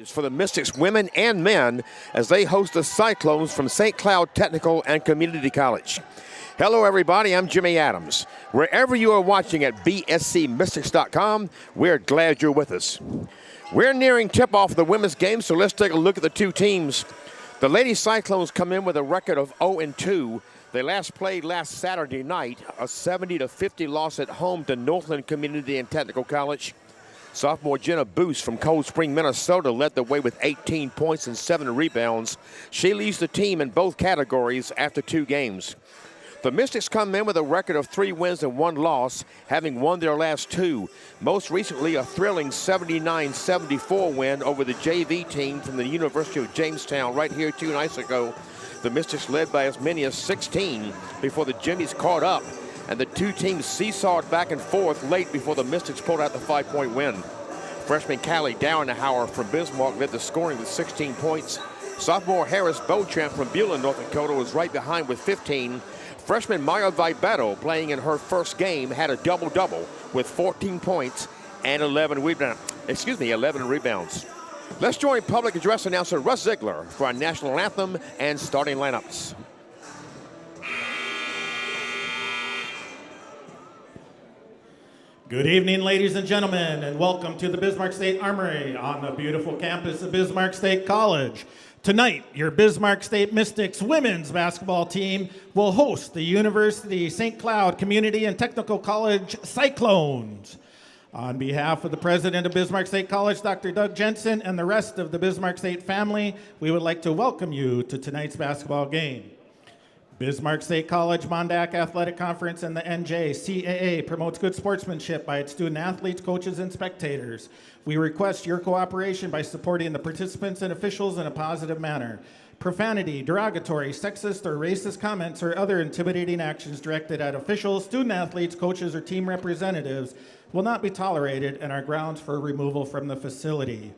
For the Mystics women and men as they host the Cyclones from St. Cloud Technical and Community College. Hello everybody, I'm Jimmy Adams. Wherever you are watching at bscmystics.com, we're glad you're with us. We're nearing tip-off of the women's game, so let's take a look at the two teams. The Lady Cyclones come in with a record of 0-2. They last played last Saturday night, a 70-50 loss at home to Northland Community and Technical College. Sophomore Jenna Boost from Cold Spring, Minnesota led the way with 18 points and 7 rebounds. She leads the team in both categories after 2 games. The Mystics come in with a record of 3 wins and 1 loss, having won their last 2. Most recently, a thrilling 79-74 win over the JV team from the University of Jamestown right here 2 nights ago. The Mystics led by as many as 16 before the Jimmies caught up, and the two teams seesawed back and forth late before the Mystics pulled out the 5-point win. Freshman Callie Dowenhauer from Bismarck led the scoring with 16 points. Sophomore Harris Beauchamp from Beulah, North Dakota was right behind with 15. Freshman Maya Vibeto, playing in her first game, had a double-double with 14 points and 11 rebounds. Let's join public address announcer Russ Ziegler for our national anthem and starting lineups. Good evening, ladies and gentlemen, and welcome to the Bismarck State Armory on the beautiful campus of Bismarck State College. Tonight, your Bismarck State Mystics women's basketball team will host the University St. Cloud Community and Technical College Cyclones. On behalf of the president of Bismarck State College, Dr. Doug Jensen, and the rest of the Bismarck State family, we would like to welcome you to tonight's basketball game. Bismarck State College Mondac Athletic Conference and the NJCAA promotes good sportsmanship by its student athletes, coaches, and spectators. We request your cooperation by supporting the participants and officials in a positive manner. Profanity, derogatory, sexist, or racist comments or other intimidating actions directed at officials, student athletes, coaches, or team representatives will not be tolerated and are grounds for removal from the facility.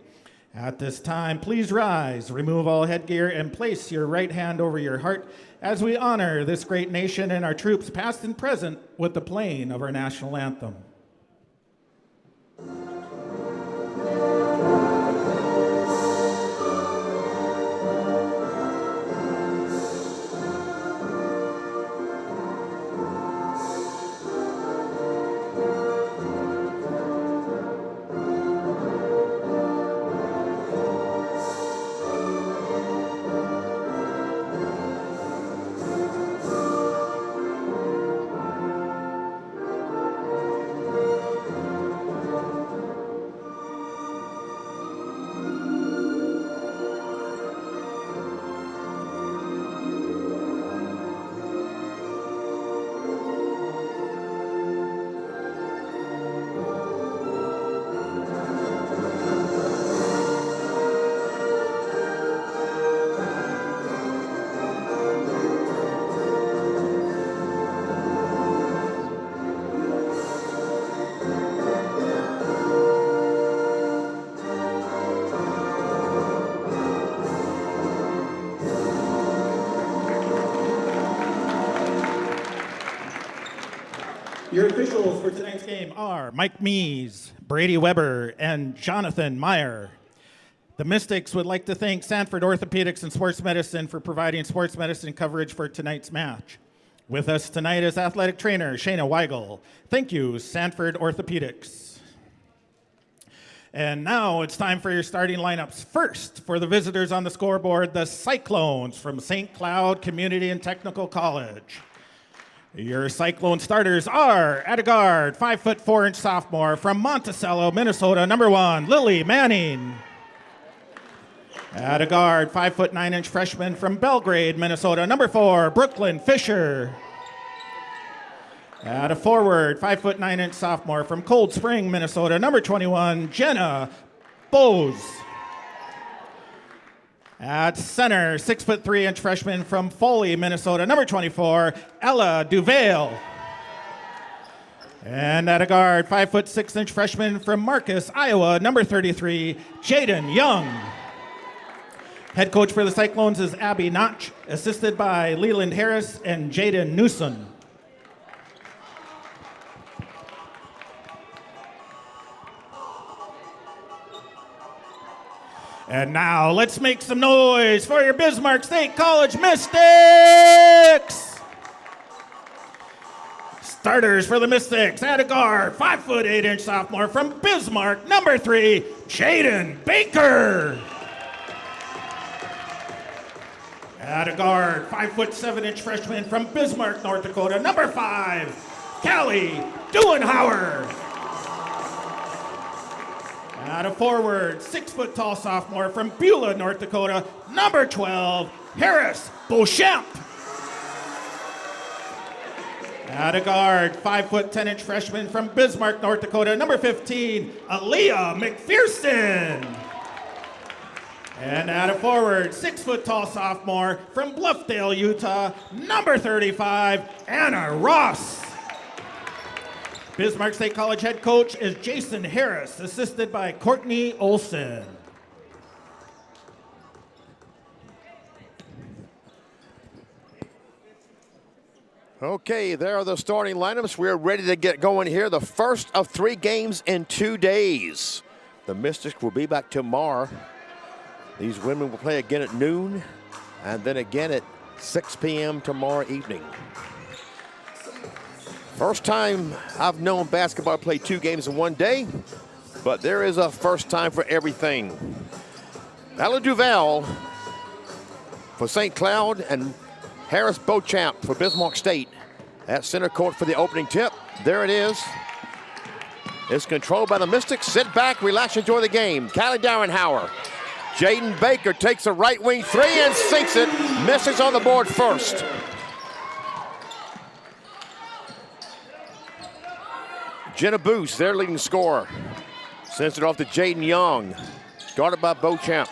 At this time, please rise, remove all headgear, and place your right hand over your heart as we honor this great nation and our troops, past and present, with the playing of our national anthem. Your officials for tonight's game are Mike Mees, Brady Weber, and Jonathan Meyer. The Mystics would like to thank Sanford Orthopedics and Sports Medicine for providing sports medicine coverage for tonight's match. With us tonight is athletic trainer Shayna Weigel. Thank you, Sanford Orthopedics. And now it's time for your starting lineups. First, for the visitors on the scoreboard, the Cyclones from St. Cloud Community and Technical College. Your Cyclone starters are, at a guard, 5'4" sophomore from Monticello, Minnesota, number 1, Lily Manning. At a guard, 5'9" freshman from Belgrade, Minnesota, number 4, Brooklyn Fisher. At a forward, 5'9" sophomore from Cold Spring, Minnesota, number 21, Jenna Bose. At center, 6'3" freshman from Foley, Minnesota, number 24, Ella Duvale. And at a guard, 5'6" freshman from Marcus, Iowa, number 33, Jaden Young. Head coach for the Cyclones is Abby Notch, assisted by Leland Harris and Jaden Newsom. And now let's make some noise for your Bismarck State College Mystics! Starters for the Mystics, at a guard, 5'8" sophomore from Bismarck, number 3, Jaden Baker. At a guard, 5'7" freshman from Bismarck, North Dakota, number 5, Callie Duenhauer. At a forward, 6'tall sophomore from Beulah, North Dakota, number 12, Harris Beauchamp. At a guard, 5'10" freshman from Bismarck, North Dakota, number 15, Aaliyah McPherson. And at a forward, 6'tall sophomore from Bluffdale, Utah, number 35, Anna Ross. Bismarck State College head coach is Jason Harris, assisted by Courtney Olson. Okay, there are the starting lineups. We're ready to get going here. The first of 3 games in 2 days. The Mystics will be back tomorrow. These women will play again at noon and then again at 6 p.m. tomorrow evening. First time I've known basketball play 2 games in 1 day, but there is a first time for everything. Ella Duval for St. Cloud and Harris Beauchamp for Bismarck State at center court for the opening tip. There it is. It's controlled by the Mystics. Sit back, relax, enjoy the game. Callie Duenhauer. Jaden Baker takes a right wing 3 and sinks it. Mystics on the board first. Jenna Boos, their leading scorer. Sends it off to Jaden Young. Guarded by Beauchamp.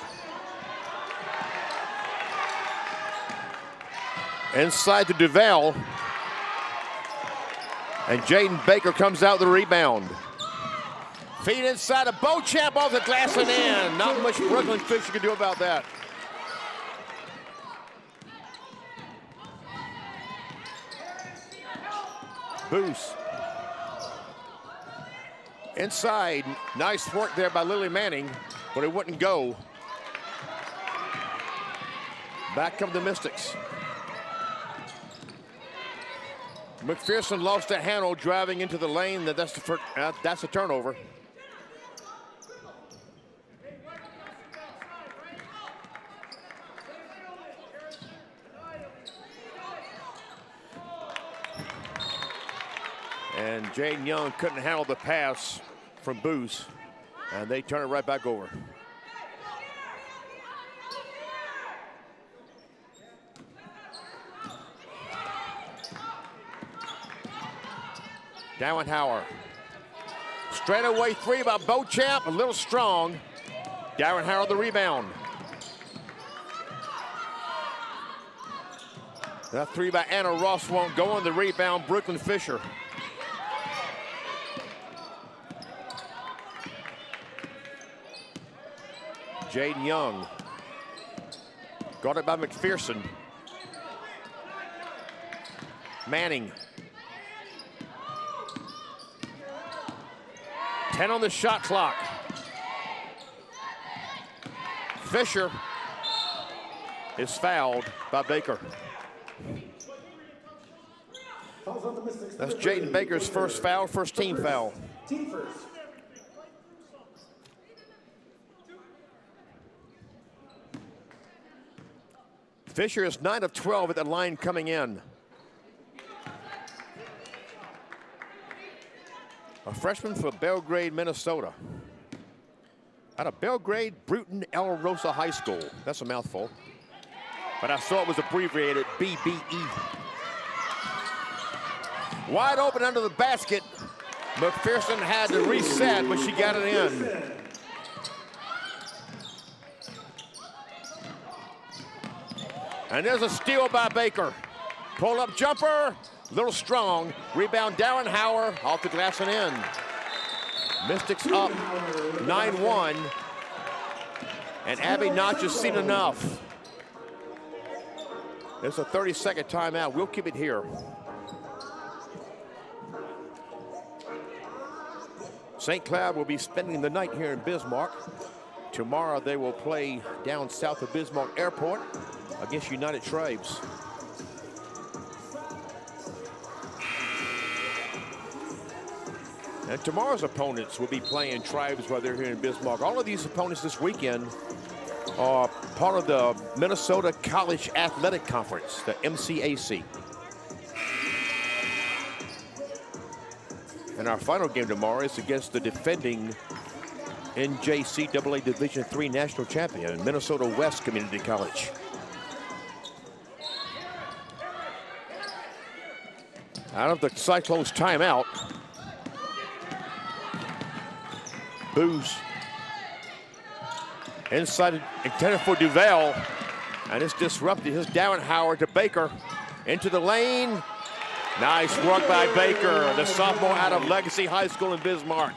Inside to Duval. And Jaden Baker comes out with the rebound. Feed inside of Beauchamp off the glass and in. Not much Brooklyn Fisher can do about that. Boos. Inside, nice work there by Lily Manning, but it wouldn't go. Back come the Mystics. McPherson lost a handle driving into the lane. That's a turnover. And Jaden Young couldn't handle the pass from Boos, and they turn it right back over. Duenhauer. Straightaway 3 by Beauchamp, a little strong. Duenhauer the rebound. That 3 by Anna Ross won't go on the rebound, Brooklyn Fisher. Jaden Young. Guarded by McPherson. Manning. 10 on the shot clock. Fisher is fouled by Baker. That's Jaden Baker's first foul, first team foul. Team first. Fisher is 9 of 12 at the line coming in. A freshman for Belgrade, Minnesota. Out of Belgrade, Bruton El Rosa High School. That's a mouthful. But I saw it was abbreviated BBE. Wide open under the basket. McPherson had to reset, but she got it in. And there's a steal by Baker. Pull-up jumper, little strong. Rebound Duenhauer, off the glass and in. Mystics up 9-1. And Abby Notch has seen enough. There's a 30-second timeout. We'll keep it here. St. Cloud will be spending the night here in Bismarck. Tomorrow they will play down south of Bismarck Airport against United Tribes. And tomorrow's opponents will be playing Tribes while they're here in Bismarck. All of these opponents this weekend are part of the Minnesota College Athletic Conference, the MCAC. And our final game tomorrow is against the defending NJCAA Division III national champion, Minnesota West Community College. Out of the Cyclones timeout, Booz inside intended for Duval, and it's disrupted. His Dowenhauer to Baker into the lane. Nice work by Baker, the sophomore out of Legacy High School in Bismarck.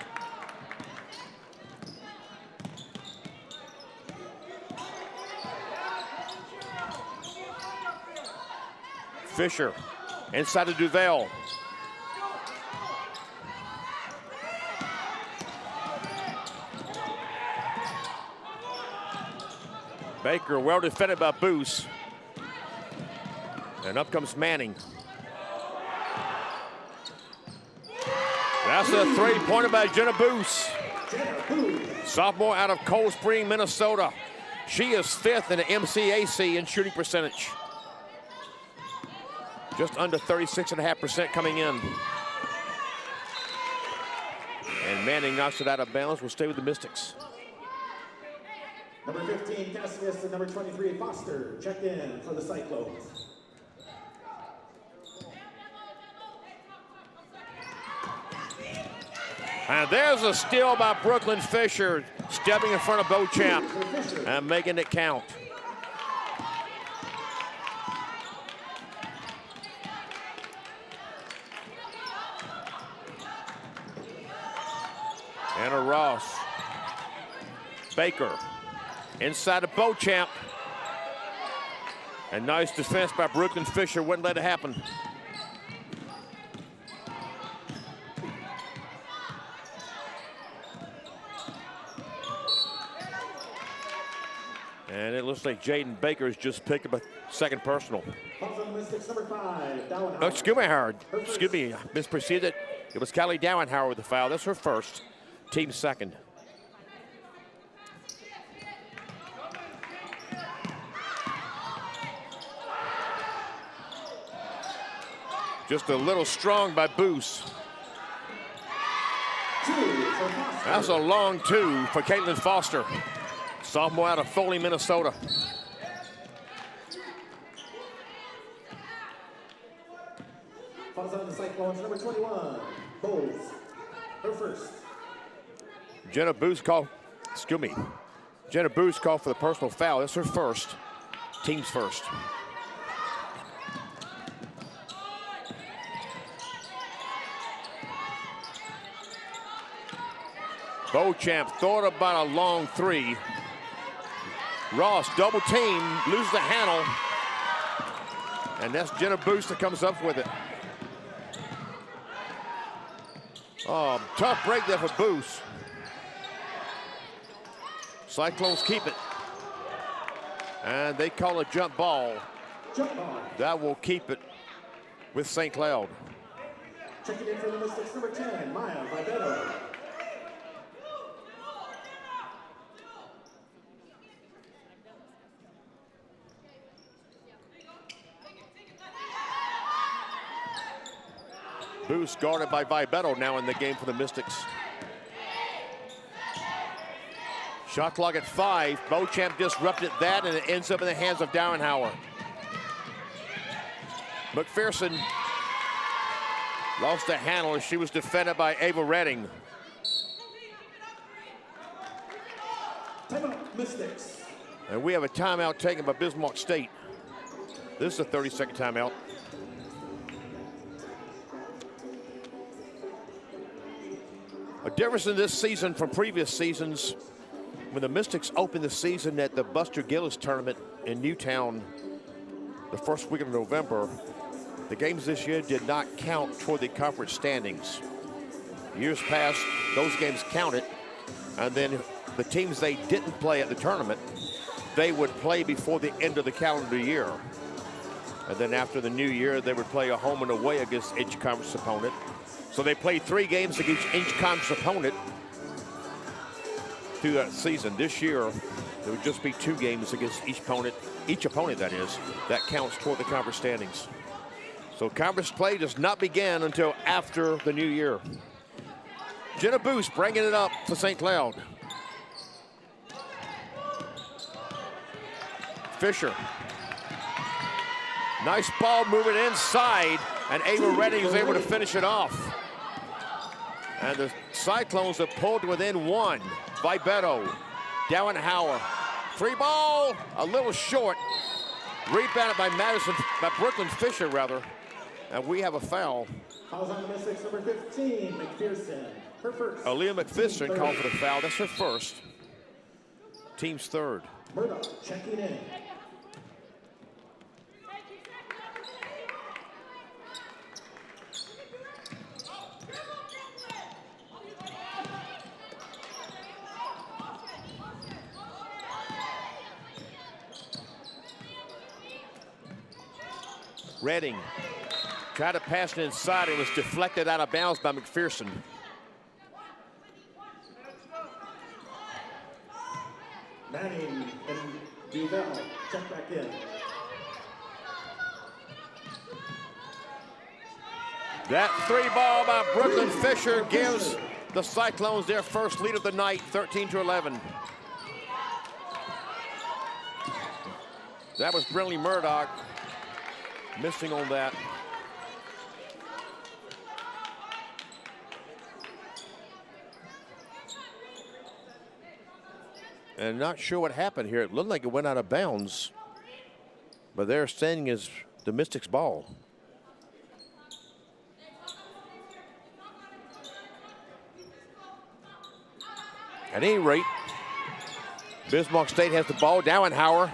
Fisher inside to Duval. Baker well defended by Booz. And up comes Manning. That's a three-pointer by Jenna Booz. Sophomore out of Cold Spring, Minnesota. She is 5th in the MCAC in shooting percentage. Just under 36.5% coming in. And Manning knocks it out of bounds. Will stay with the Mystics. Number 15, Cassius, and number 23, Foster, check in for the Cyclones. And there's a steal by Brooklyn Fisher, stepping in front of Beauchamp and making it count. Anna Ross. Baker inside of Beauchamp. And nice defense by Brooklyn Fisher, wouldn't let it happen. And it looks like Jaden Baker has just picked up a second personal. Oh, excuse me, Howard. Excuse me, mispreceded. It was Callie Dowenhauer with the foul. That's her first, team second. Just a little strong by Booz. That's a long two for Caitlin Foster. Sophomore out of Foley, Minnesota. Falls on the Cyclones, number 21, Bowles, her first. Jenna Booz called for the personal foul. That's her first, team's first. Beauchamp thought about a long three. Ross double team, loses the handle. And that's Jenna Booz that comes up with it. Oh, tough break there for Booz. Cyclones keep it. And they call a jump ball. That will keep it with St. Cloud. Checking in for the Mystics, number 10, Maya Vibetto. Booz guarded by Vibetto now in the game for the Mystics. Shot clock at 5. Beauchamp disrupted that, and it ends up in the hands of Dowenhauer. McPherson lost the handle as she was defended by Ava Redding. Timeout, Mystics. And we have a timeout taken by Bismarck State. This is a 30-second timeout. A difference in this season from previous seasons, when the Mystics opened the season at the Buster Gillis tournament in Newtown the first week of November, the games this year did not count toward the conference standings. Years past, those games counted, and then the teams they didn't play at the tournament, they would play before the end of the calendar year. And then after the new year, they would play a home and away against each conference opponent. So they played 3 games against each conference opponent through that season. This year, there would just be 2 games against each opponent that is, that counts toward the conference standings. So conference play does not begin until after the new year. Jenna Boost bringing it up for St. Cloud. Fisher. Nice ball moving inside, and Ava Redding is able to finish it off. And the Cyclones have pulled within 1. Vibeto, Dowenhauer. Free ball, a little short. Rebounded by Brooklyn Fisher, rather. And we have a foul. Fouls on the Mystics, number 15, McPherson. Her first. Aaliyah McPherson called for the foul. That's her first. Team's third. Murdoch checking in. Redding tried to pass it inside. It was deflected out of bounds by McPherson. Manning and Duval check back in. That 3 ball by Brooklyn Fisher gives the Cyclones their first lead of the night, 13-11. That was Brinley Murdoch missing on that. And not sure what happened here. It looked like it went out of bounds. But they're saying is the Mystics' ball. At any rate, Bismarck State has the ball. Dowenhauer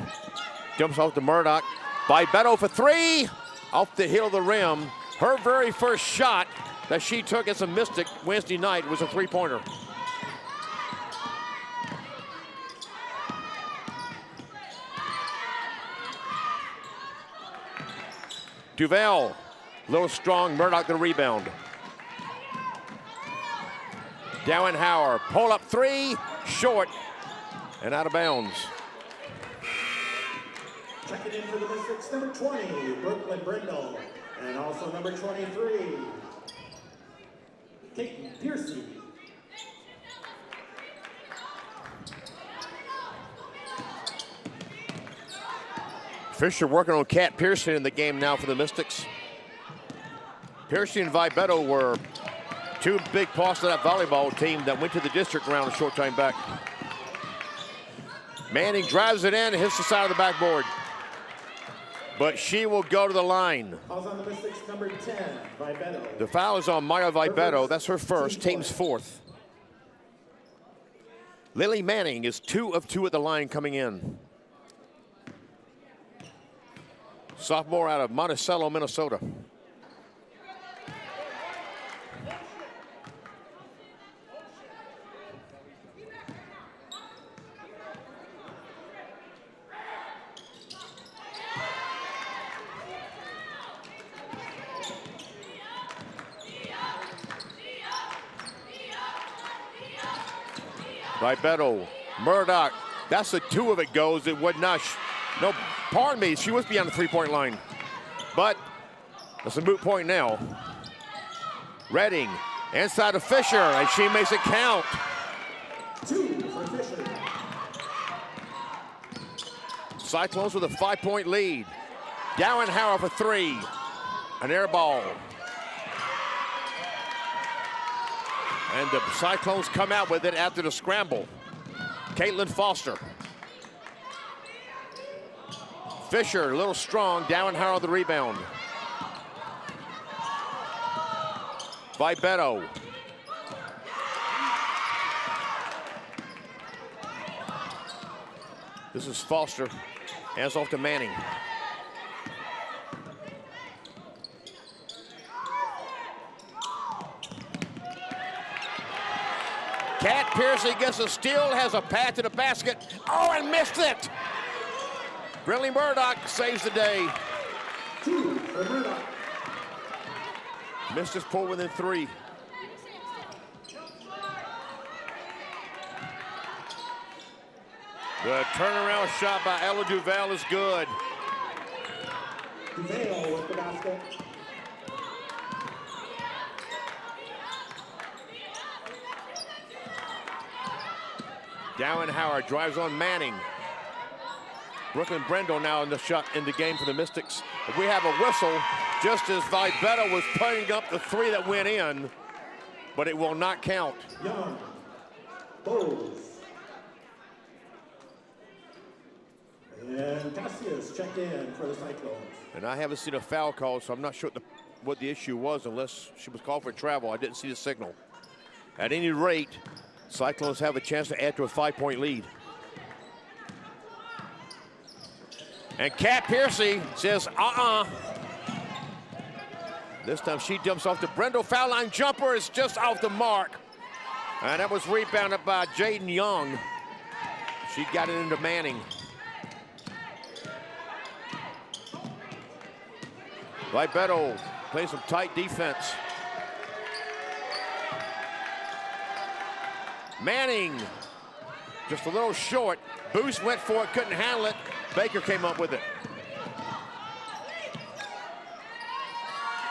jumps off to Murdoch. Vibeto for 3, off the heel of the rim. Her very first shot that she took as a Mystic Wednesday night was a 3-pointer. Duval, a little strong, Murdoch the rebound. Dowenhauer, pull up 3, short, and out of bounds. Checking in for the Mystics, number 20, Brooklyn Brindle, and also number 23, Katie Piercy. Fisher working on Kat Pearson in the game now for the Mystics. Pearson and Vibeto were 2 big parts of that volleyball team that went to the district round a short time back. Manning drives it in and hits the side of the backboard. But she will go to the line. Fouls on the Mystics, number 10, Vibeto. The foul is on Maya Vibeto. That's her first, team's 4th. Lily Manning is 2 of 2 at the line coming in. Sophomore out of Monticello, Minnesota. Vibeto, Murdoch, that's the 2 of it goes. It would not, no, pardon me, she was beyond the 3-point line. But that's a moot point now. Redding, inside of Fisher, and she makes it count. 2 for Fisher. Cyclones with a 5-point lead. Dowenhauer for 3, an air ball. And the Cyclones come out with it after the scramble. Caitlin Foster. Fisher, a little strong. Dowenhauer the rebound. Vibeto. This is Foster. Hands off to Manning. Kat Piercy gets a steal, has a path to the basket. Oh, and missed it. Brinley Murdoch saves the day. 2 for Murdoch. Missed his pull within 3. The turnaround shot by Ella Duval is good. Duval with the basket. Dallin Howard drives on Manning. Brooklyn Brendel now in the shot in the game for the Mystics. We have a whistle just as Vibetta was putting up the 3 that went in, but it will not count. Young. Bowles. And Cassius checked in for the Cyclones. And I haven't seen a foul call, so I'm not sure what the issue was unless she was called for travel. I didn't see the signal. At any rate, Cyclones have a chance to add to a 5-point lead. And Kat Piercy says, This time she jumps off the Brendel. Foul line jumper is just off the mark. And that was rebounded by Jaden Young. She got it into Manning. Vibetta playing some tight defense. Manning, just a little short. Boost went for it, couldn't handle it. Baker came up with it.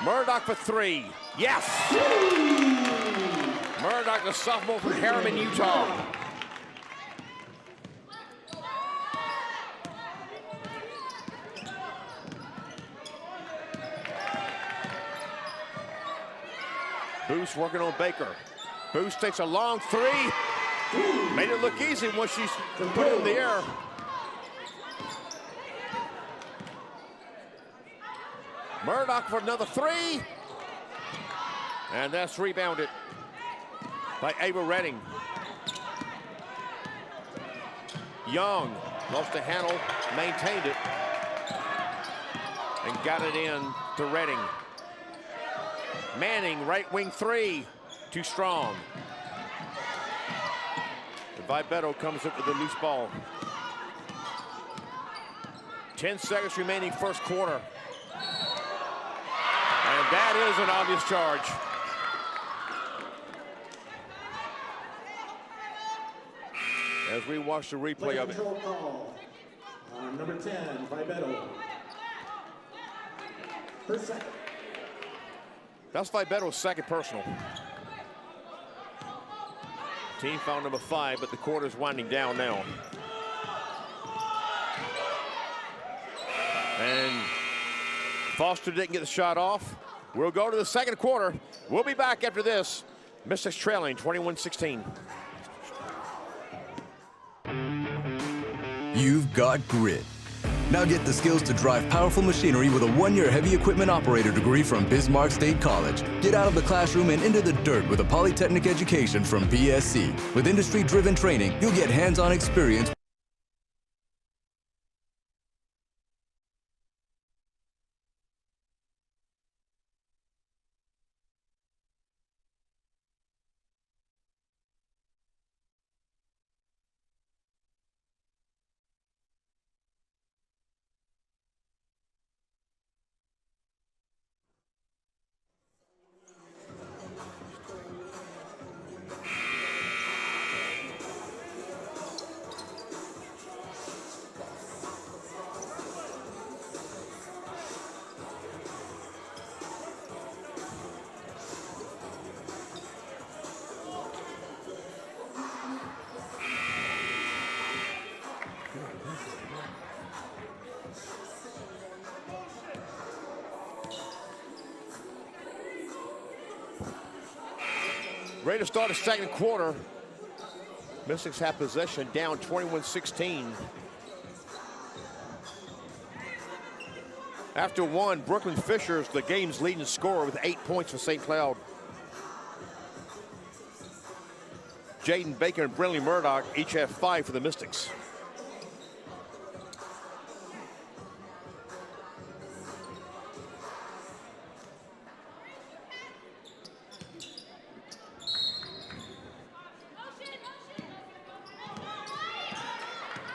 Murdoch for 3. Yes! Murdoch, the sophomore from Harriman, Utah. Boost working on Baker. Boost takes a long 3. Made it look easy once she put it in the air. Murdoch for another 3. And that's rebounded by Ava Redding. Young lost the handle, maintained it, and got it in to Redding. Manning, right wing 3, too strong. Vibetta comes up with a loose ball. 10 seconds remaining first quarter. And that is an obvious charge. As we watch the replay of it. Call on number 10, Vibetta. First second. That's Vibetta's second personal. Team foul number 5, but the quarter's winding down now. And Foster didn't get the shot off. We'll go to the second quarter. We'll be back after this. Mystics trailing 21-16. You've got grit. Now get the skills to drive powerful machinery with a 1-year heavy equipment operator degree from Bismarck State College. Get out of the classroom and into the dirt with a polytechnic education from BSC. With industry-driven training, you'll get hands-on experience. Ready to start the second quarter. Mystics have possession, down 21-16. After one, Brooklyn Fisher is the game's leading scorer with 8 points for St. Cloud. Jaden Baker and Brinley Murdoch each have 5 for the Mystics.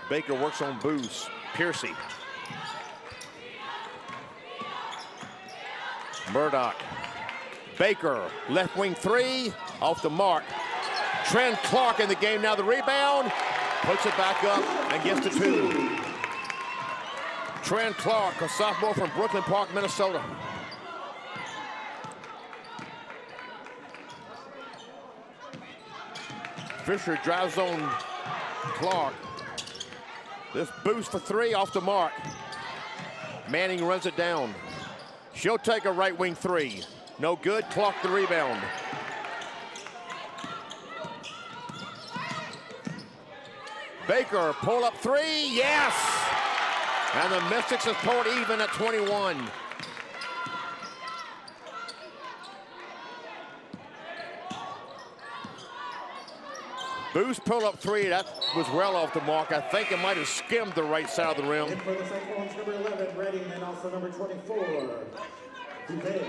Baker works on Booz. Piercy. Murdoch. Baker, left wing three, off the mark. Trent Clark in the game now, the rebound. Puts it back up and gets the two. Trent Clark, a sophomore from Brooklyn Park, Minnesota. Fisher drives on Clark. This boost for three off the mark. Manning runs it down. She'll take a right wing three. No good, Clark the rebound. Baker, pull up three, yes! And the Mystics have pulled even at 21. Booz pull up three, that was well off the mark. I think it might have skimmed the right side of the rim. In for the Cyclones, number 11, Redding, and also number 24, Duval.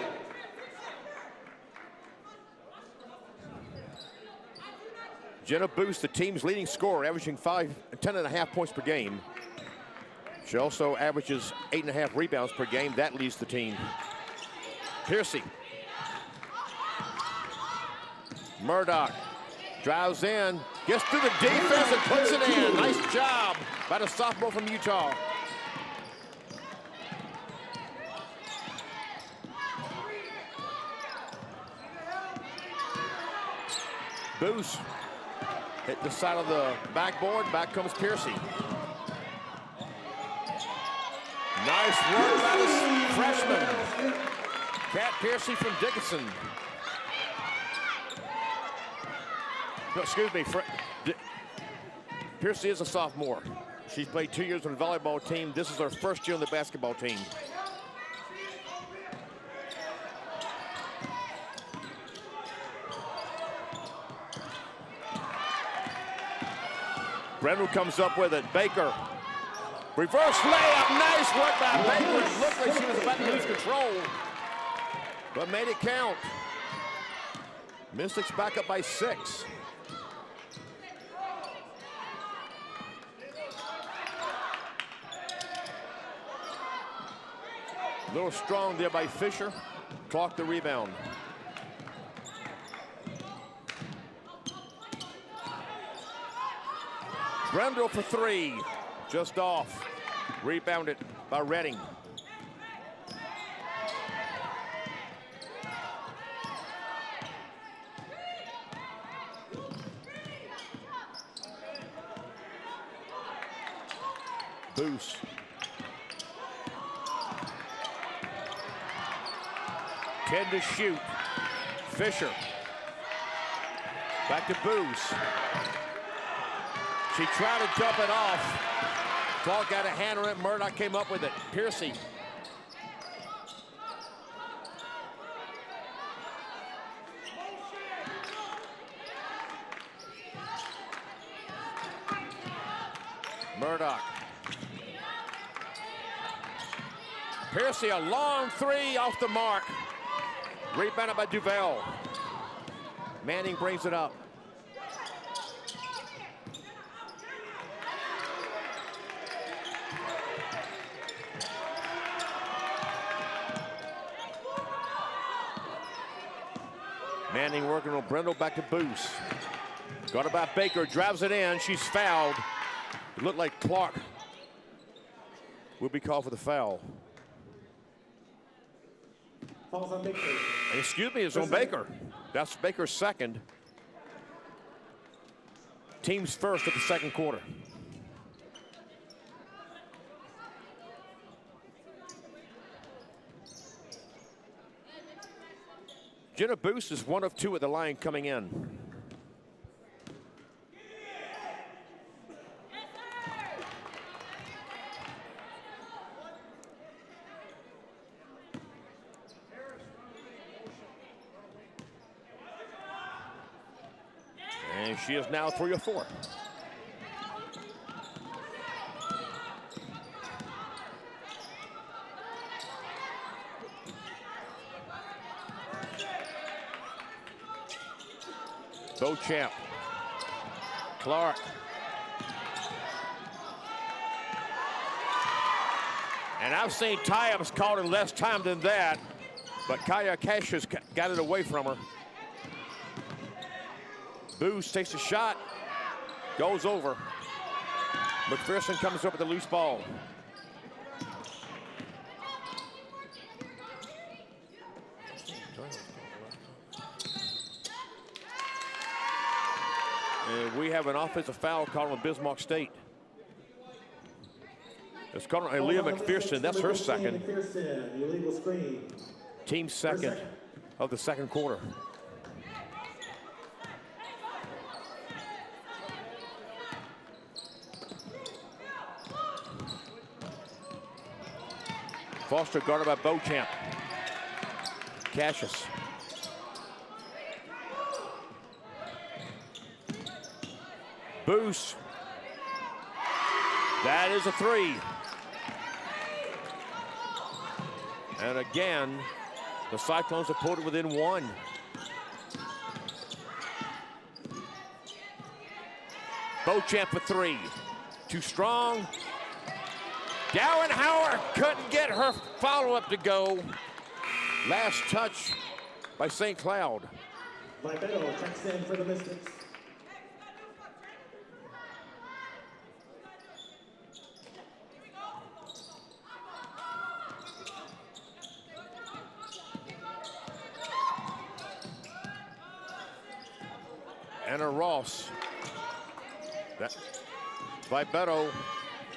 Jenna Booz, the team's leading scorer, averaging 10.5 points per game. She also averages 8.5 rebounds per game. That leads the team. Piercy. Murdoch drives in, gets through the defense and puts it in. Nice job by the sophomore from Utah. Booz hit the side of the backboard. Back comes Piercy. Nice work by the freshman. Kat Piercy from Dickinson. No, excuse me. Piercy is a sophomore. She's played 2 years on the volleyball team. This is her first year on the basketball team. Brendel comes up with it. Baker. Reverse layup. Nice work by Baker. It looked like she was about to lose control, but made it count. Mystics back up by 6. A little strong there by Fisher. Clark the rebound. Brendel for three, just off. Rebounded by Redding. Booz. Ten to shoot. Fisher. Back to Booz. She tried to dump it off. Clark got a hand on it. Murdoch came up with it. Piercy. Murdoch. Piercy, a long three off the mark. Rebounded by Duval. Manning brings it up. Manning working on Brendel, back to Booz. Got it by Baker, drives it in, she's fouled. It looked like Clark will be called for the foul. Falls on Baker. Excuse me, it's on Baker. That's Baker's second. Team's first of the second quarter. Jenna Booz is 1 of 2 at the line coming in. And she is now 3 of 4. Beauchamp. Clark. And I've seen tie-ups called in less time than that, but Kaya Cassius got it away from her. Booz takes a shot, goes over. McPherson comes up with a loose ball. And we have an offensive foul called on Bismarck State. It's called on Aaliyah McPherson. That's her second. Team second of the second quarter. Foster guarded by Beauchamp. Cassius. Booz. That is a three. And again, the Cyclones have pulled it within one. Beauchamp for three. Too strong. Gowenhauer couldn't get her follow-up to go. Last touch by St. Cloud. Vipetto checks in for the Mystics. Anna Ross. Vipetto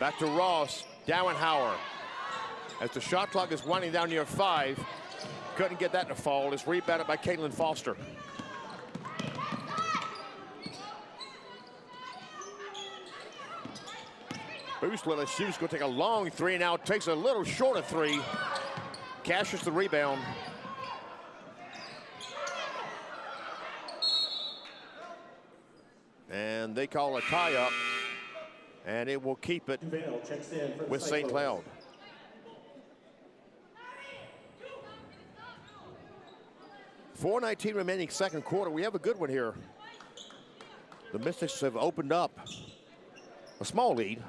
back to Ross. Gowenhauer. As the shot clock is winding down near 5. Couldn't get that to fall. It's rebounded by Caitlin Foster. Booz let us shoot. Going to take a long three. Now takes a little shorter three. Cassius the rebound. And they call a tie-up. And it will keep it with St. Cloud. .4:19 remaining second quarter. We have a good one here. The Mystics have opened up a small lead,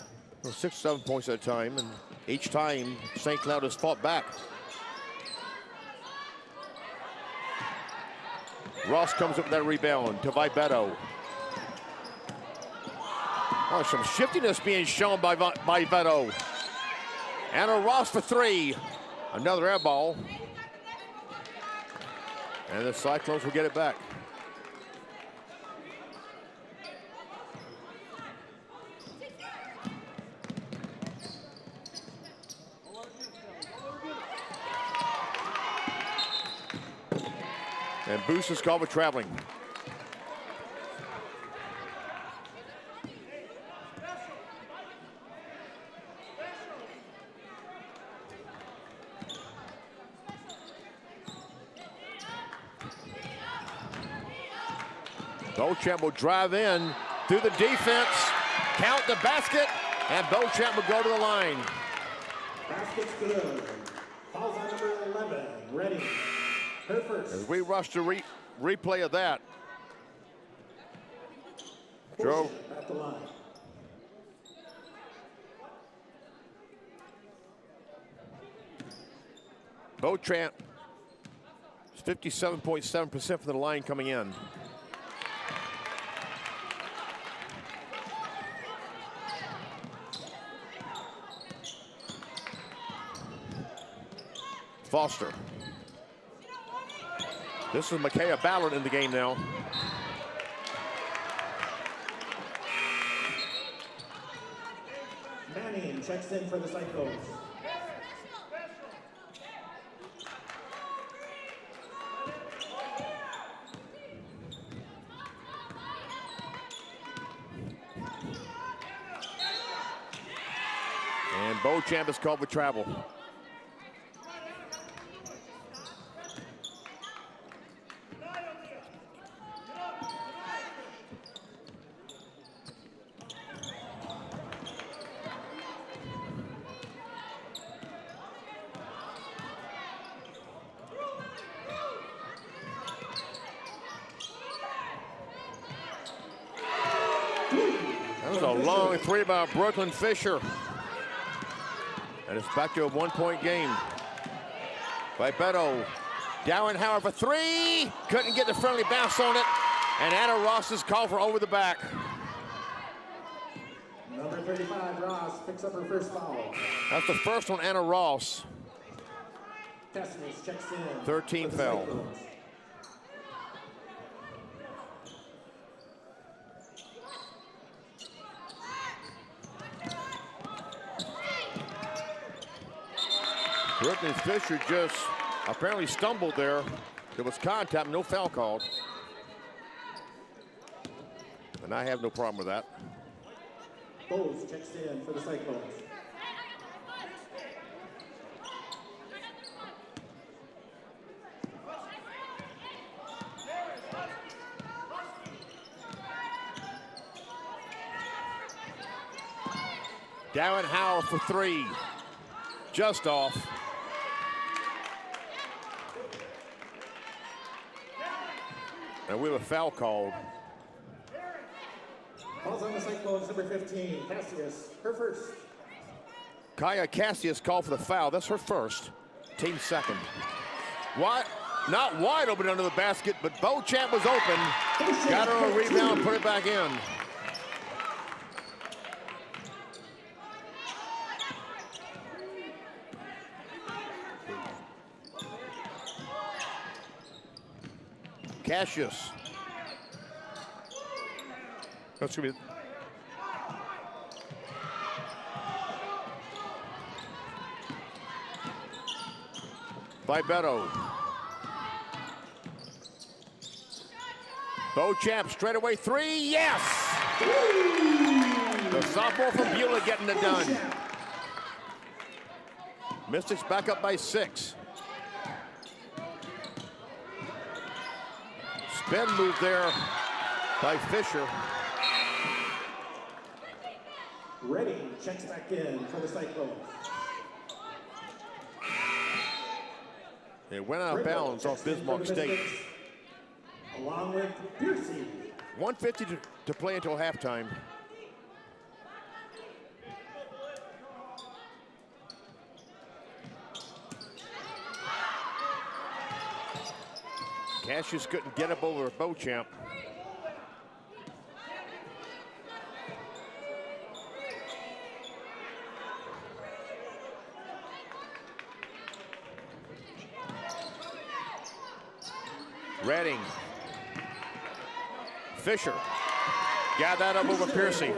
6 or 7 points at a time, and each time St. Cloud has fought back. Ross comes up with that rebound to Vipetto. Oh, some shiftiness being shown by Vipetto. Anna Ross for three. Another air ball. And the Cyclones will get it back. And Booz is called for traveling. Beauchamp will drive in through the defense, count the basket, and Beauchamp will go to the line. Basket's good. Fouls on number 11, Ready. Her first. As we rush to replay of that. Joe. At the line. Beauchamp is 57.7% from the line coming in. Foster. This is Micaiah Ballard in the game now. Manning checks in for the Cyclones. And Beauchamp is called for travel. That was a long three by Brooklyn Fisher. And it's back to a 1-point game. By Beto. Dauenhauer for three. Couldn't get the friendly bounce on it. And Anna Ross is called for over the back. Number 35, Ross, picks up her first foul. That's the first on Anna Ross. Cassius checks in. 13 for the foul. Cyclones. Brittany Fisher just apparently stumbled there. There was contact, no foul called. And I have no problem with that. Bowles checks in for the Cyclones. Dauenhauer for three. Just off. And we have a foul called. Falls on the Cyclones, number 15, Cassius, her first. Kaya Cassius called for the foul. That's her first. Team second. What? Not wide open under the basket, but Beauchamp was open. Got her on a rebound, put it back in. Cassius. That's going to be. By Beto. Beauchamp straightaway three. Yes! The sophomore from Beulah getting it done. Mystics back up by 6. Spin move there by Fisher. Redding checks back in for the Cyclones. It went out of bounds off Bismarck State. Along with Piercy. 1:50 to play until halftime. Cassius couldn't get up over Beauchamp. Redding. Fisher. Got that up over Piercy.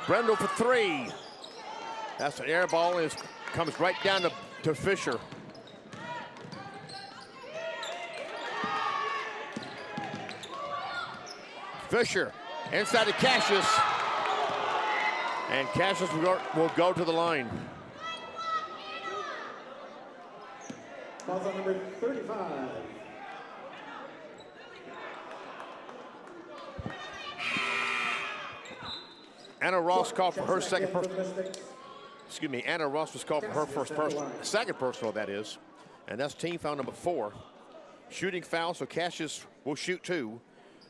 Brendel for three. That's an air ball and it comes right down to Fisher. Fisher inside to Cassius. And Cassius will go to the line. Falls on number 35. Anna Ross called for her second personal. Excuse me, Anna Ross was called for her first personal, second personal, that is. And that's team foul number 4. Shooting foul, so Cassius will shoot 2.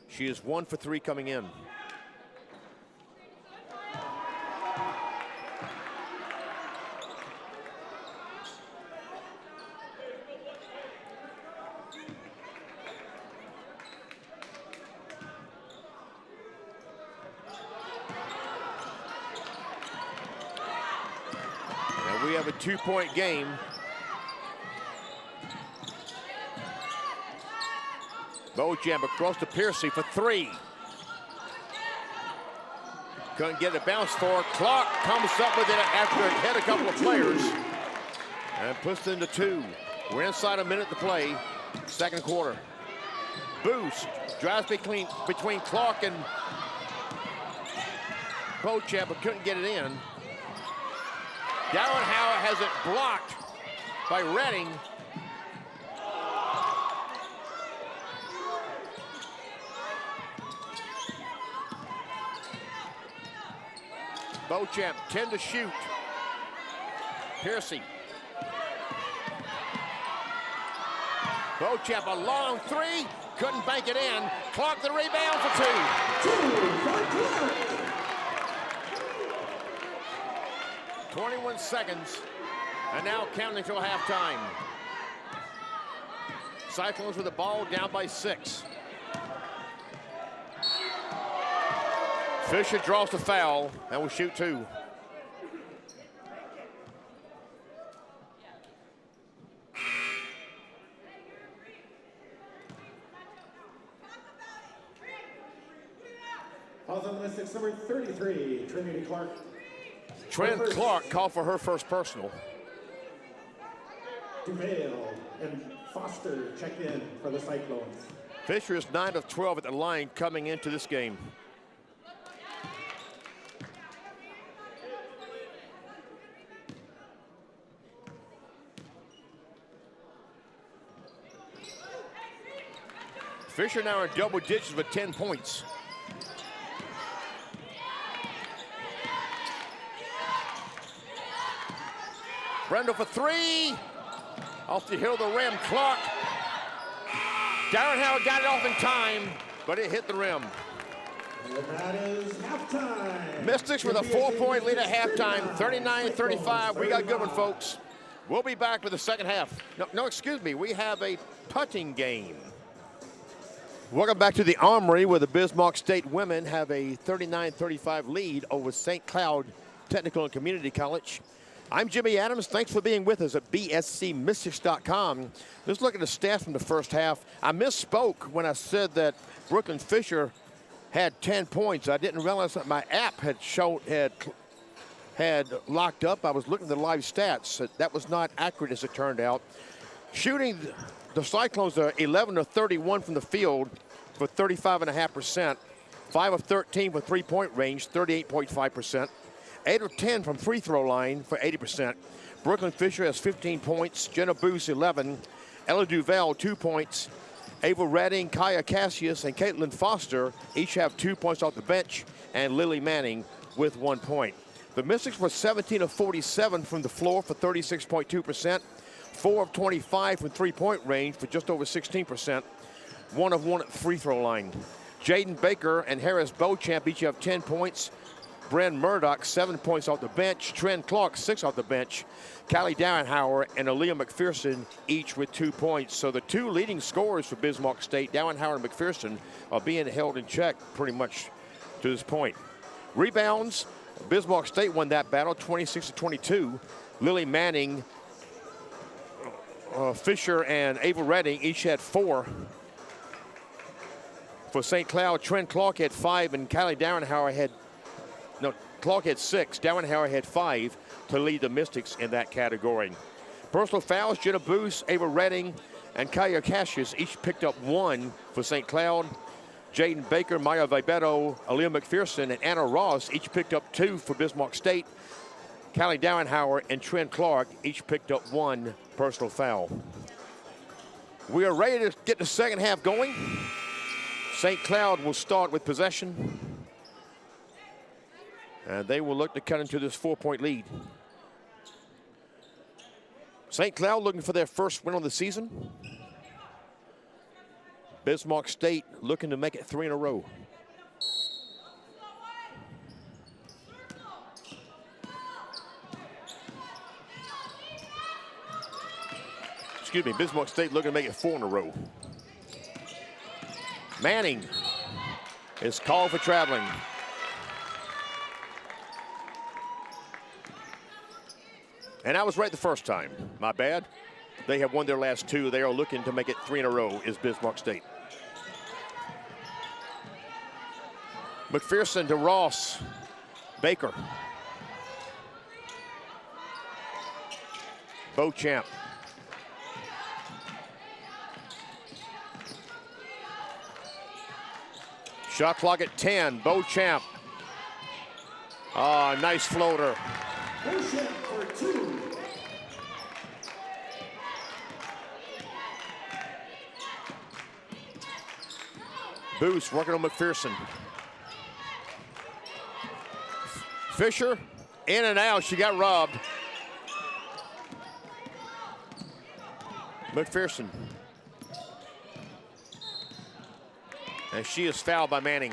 She is 1 for 3 coming in. We have a 2-point game. Beauchamp across to Piercy for 3. Couldn't get a bounce for. Clark comes up with it after it hit a couple of players and puts it into 2. We're inside a minute to play, second quarter. Boost drives between Clark and Beauchamp, but couldn't get it in. Dauenhauer has it blocked by Redding. Beauchamp 10 to shoot. Piercy. Beauchamp a long 3. couldn't bank it in. Clark the rebound for 2. 21 seconds, and now counting till halftime. Cyclones with the ball, down by 6. Fisher draws the foul and will shoot 2. Fouls on the Mystics, number 33, Trinity Clark. Trent Clark called for her first personal. DuVale and Foster check in for the Cyclones. Fisher is 9 of 12 at the line coming into this game. Fisher now in double digits with 10 points. Brendel for 3. Off the hill of the rim, Clark. Darren Howard got it off in time, but it hit the rim. And that is halftime. Mystics with a 4-point lead at halftime, 39-35. We got a good one, folks. We'll be back with the second half. No, excuse me. We have a putting game. Welcome back to the Armory, where the Bismarck State women have a 39-35 lead over St. Cloud Technical and Community College. I'm Jimmy Adams. Thanks for being with us at bscmystics.com. Let's look at the stats from the first half. I misspoke when I said that Brooklyn Fisher had 10 points. I didn't realize that my app had locked up. I was looking at the live stats. That was not accurate, as it turned out. Shooting, the Cyclones are 11 of 31 from the field for 35.5%. 5 of 13 for three-point range, 38.5%. 8 of 10 from free throw line for 80%. Brooklyn Fisher has 15 points. Jenna Booth, 11. Ella DuVale, 2 points. Ava Redding, Kaya Cassius, and Caitlin Foster each have 2 points off the bench, and Lily Manning with 1 point. The Mystics were 17 of 47 from the floor for 36.2%. 4 of 25 from three-point range for just over 16%. 1 of 1 at the free throw line. Jaden Baker and Harris Beauchamp each have 10 points. Bren Murdoch, 7 points off the bench. Trent Clark, 6 off the bench. Callie Dowenhauer and Aaliyah McPherson each with 2 points. So the 2 leading scorers for Bismarck State, Dowenhauer and McPherson, are being held in check pretty much to this point. Rebounds, Bismarck State won that battle, 26-22. Lily Manning, Fisher, and Ava Redding each had 4. For St. Cloud, Trent Clark had 5, and Callie Dowenhauer had Clark had 6. Dowenhauer had 5 to lead the Mystics in that category. Personal fouls, Jenna Booth, Ava Redding, and Kaya Cassius each picked up 1 for St. Cloud. Jaden Baker, Maya Vibeto, Aaliyah McPherson, and Anna Ross each picked up 2 for Bismarck State. Callie Dowenhauer and Trent Clark each picked up 1 personal foul. We are ready to get the second half going. St. Cloud will start with possession, and they will look to cut into this 4-point lead. St. Cloud looking for their first win on the season. Bismarck State looking to make it 3 in a row. Excuse me, Bismarck State looking to make it 4 in a row. Manning is called for traveling. And I was right the first time. My bad. They have won their last 2. They are looking to make it 3 in a row, is Bismarck State. McPherson to Ross. Baker. Beauchamp. Shot clock at 10. Beauchamp. Ah, nice floater. Beauchamp for 2. Booth working on McPherson. Fisher in and out. She got robbed. McPherson. And she is fouled by Manning.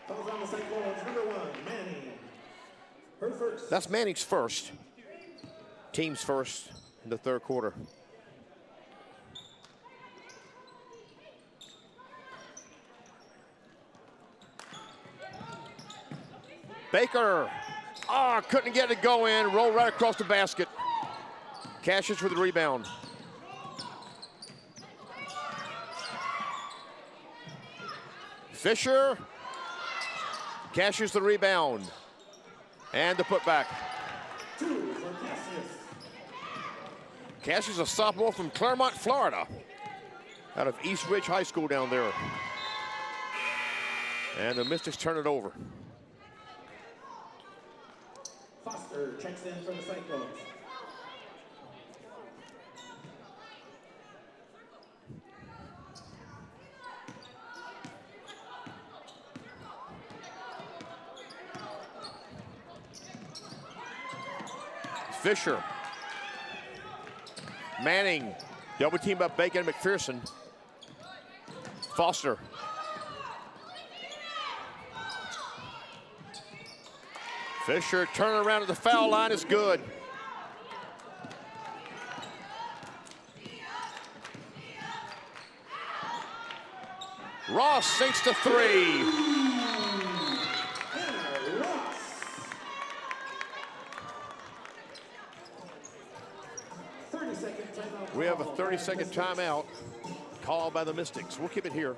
Calls on the Cyclones, number 1, Manning. Her first. That's Manning's first. Team's first in the third quarter. Baker. Couldn't get it to go in. Rolled right across the basket. Cashes for the rebound. Fisher. Cashes the rebound. And the putback. 2 for Cassius. Cassius, a sophomore from Claremont, Florida. Out of East Ridge High School down there. And the Mystics turn it over. Foster checks in for the Cyclones. Fisher. Manning. Double team by Bacon and McPherson. Foster. Fisher turn around at the foul line is good. Ross sinks to 3. Hannah Ross. We have a 30-second timeout called by the Mystics. We'll keep it here.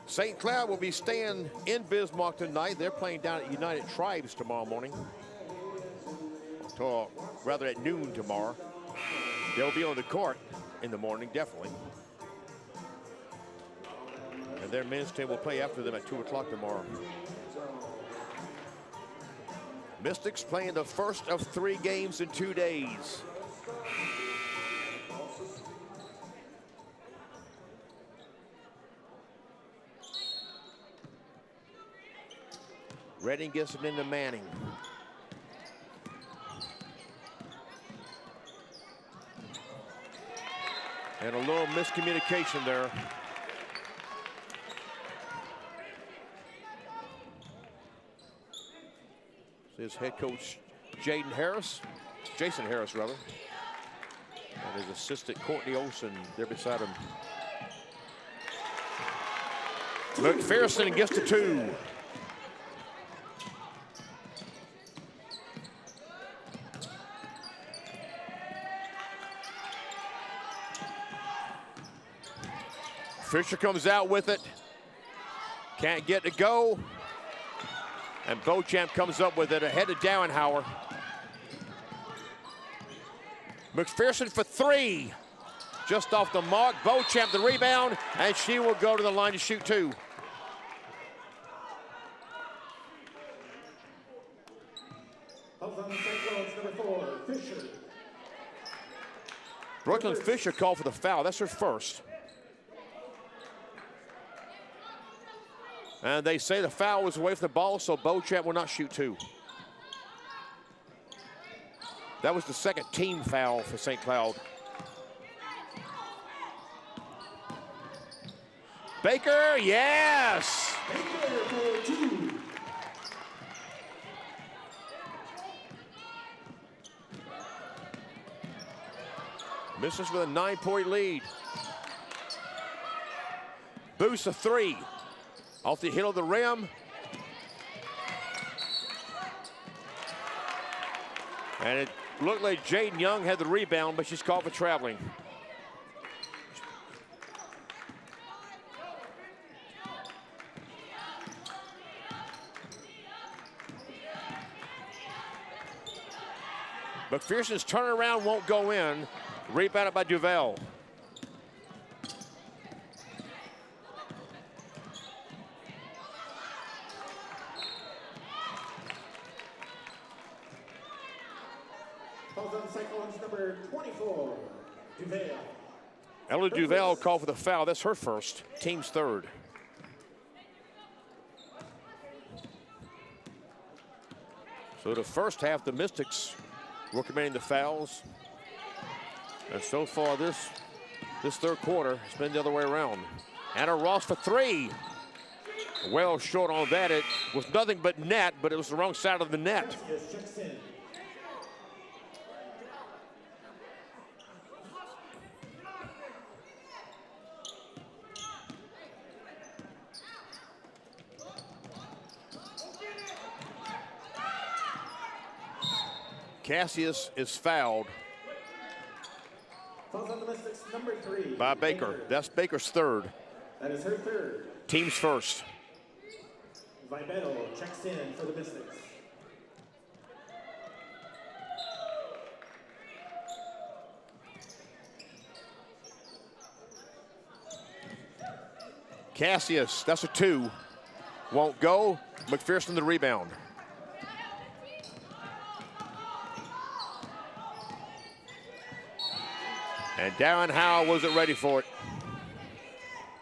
St. Cloud will be staying in Bismarck tonight. They're playing down at United Tribes tomorrow morning. Rather at noon tomorrow. They'll be on the court in the morning, definitely. And their men's team will play after them at 2 o'clock tomorrow. Mystics playing the first of 3 games in 2 days. Redding gets it into Manning. And a little miscommunication there. His head coach, Jason Harris, rather. And his assistant, Courtney Olson, there beside him. McPherson gets to 2. Fisher comes out with it. Can't get to go. And Beauchamp comes up with it ahead of Dowenhauer. McPherson for 3. Just off the mark. Beauchamp the rebound, and she will go to the line to shoot 2. Calls on the Cyclones, number 4, Fisher. Brooklyn Fisher called for the foul. That's her first. And they say the foul was away from the ball, so Beauchamp will not shoot 2. That was the second team foul for St. Cloud. Baker, yes! Baker for 2. Mystics with a 9-point lead. Boost a 3. Off the heel of the rim. And it looked like Jaden Young had the rebound, but she's called for traveling. McPherson's turnaround won't go in. Rebounded by Duval. Calls on Cyclones, number 24, Duval. Ella Duval called for the foul. That's her first. Team's third. So the first half, the Mystics committing the fouls. And so far this third quarter, it's been the other way around. Anna Ross for three. Well short on that. It was nothing but net, but it was the wrong side of the net. Checks in. Cassius is fouled Fouls on the Mystics, number 3. by Baker. That's Baker's third. That is her third. Team's first. Vibetto checks in for the Mystics. Cassius, that's a two. Won't go. McPherson the rebound. And Darren Howell wasn't ready for it.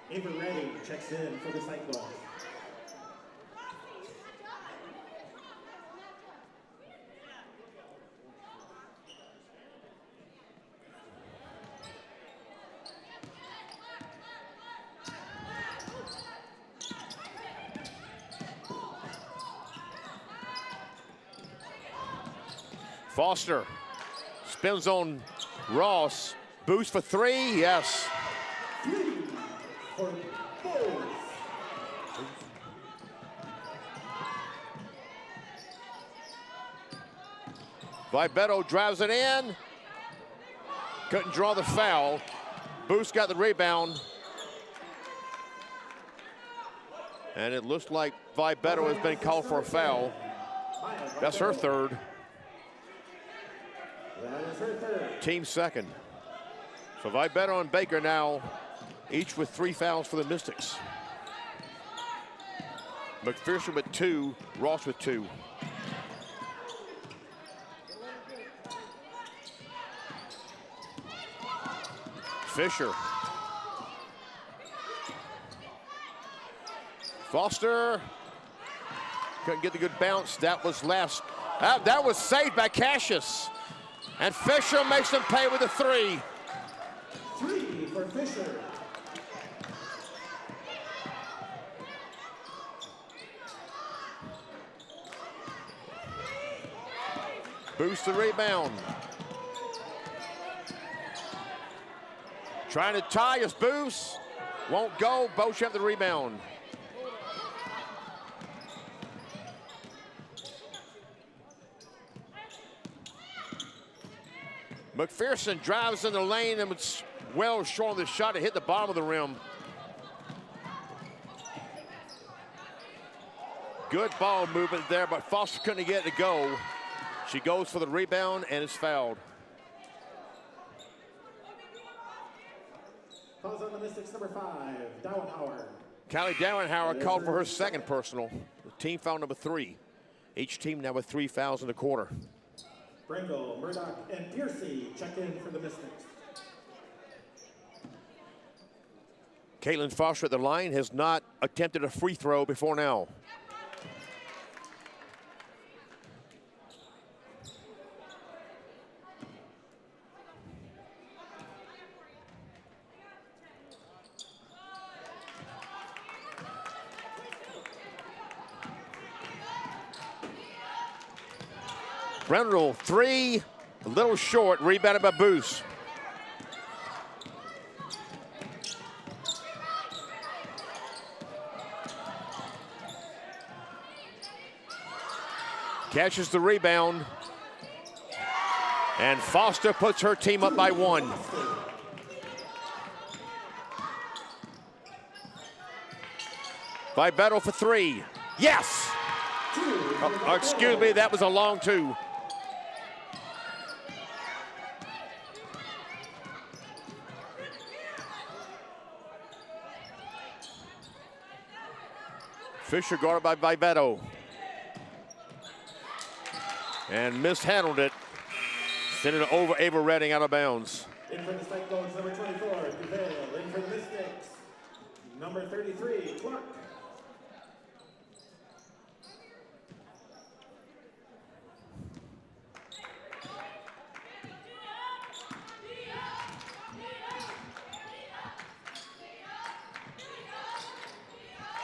Ava Redding checks in for the Cyclones. Foster spins on Ross. Boost for three, yes. For Bulls. Vibetto drives it in. Couldn't draw the foul. Boost got the rebound. And it looks like Vibetto has been called for a foul. That's her third. That is her third. Team second. So Vibetto and Baker now each with 3 fouls for the Mystics. McPherson with 2, Ross with 2. Fisher. Foster couldn't get the good bounce. That was last. That was saved by Cassius. And Fisher makes them pay with a 3. 3 for Fisher. Boost the rebound. Trying to tie us, Boost. Won't go. Beauchamp the rebound. McPherson drives in the lane and was well short of the shot. It hit the bottom of the rim. Good ball movement there, but Foster couldn't get it to go. She goes for the rebound and is fouled. Fouls on the Mystics, number 5, Dauenhauer. Callie Dauenhauer called for her second personal. The team foul number 3. Each team now with 3 fouls in the quarter. Brengel, Murdoch, and Piercy check in for the Mystics. Caitlin Foster at the line has not attempted a free throw before now. Brendel, 3, a little short, rebounded by Boost. Catches the rebound. And Foster puts her team up by 1. Vibetto for 3. Yes! Excuse me, that was a long 2. Fisher guarded by Vibetto. And mishandled it. Sending it over Ava Redding out of bounds. In for the Cyclones, number 24, Duvail. In for the Mystics, number 33, Clark.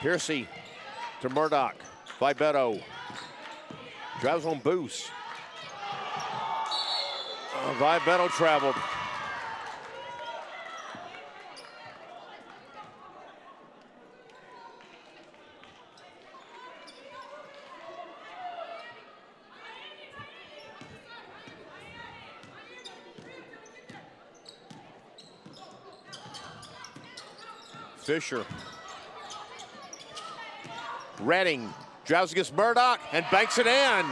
Piercy to Murdoch. Vibeto drives on Boos. Vibeto traveled. Fisher. Redding drives against Murdoch and banks it in.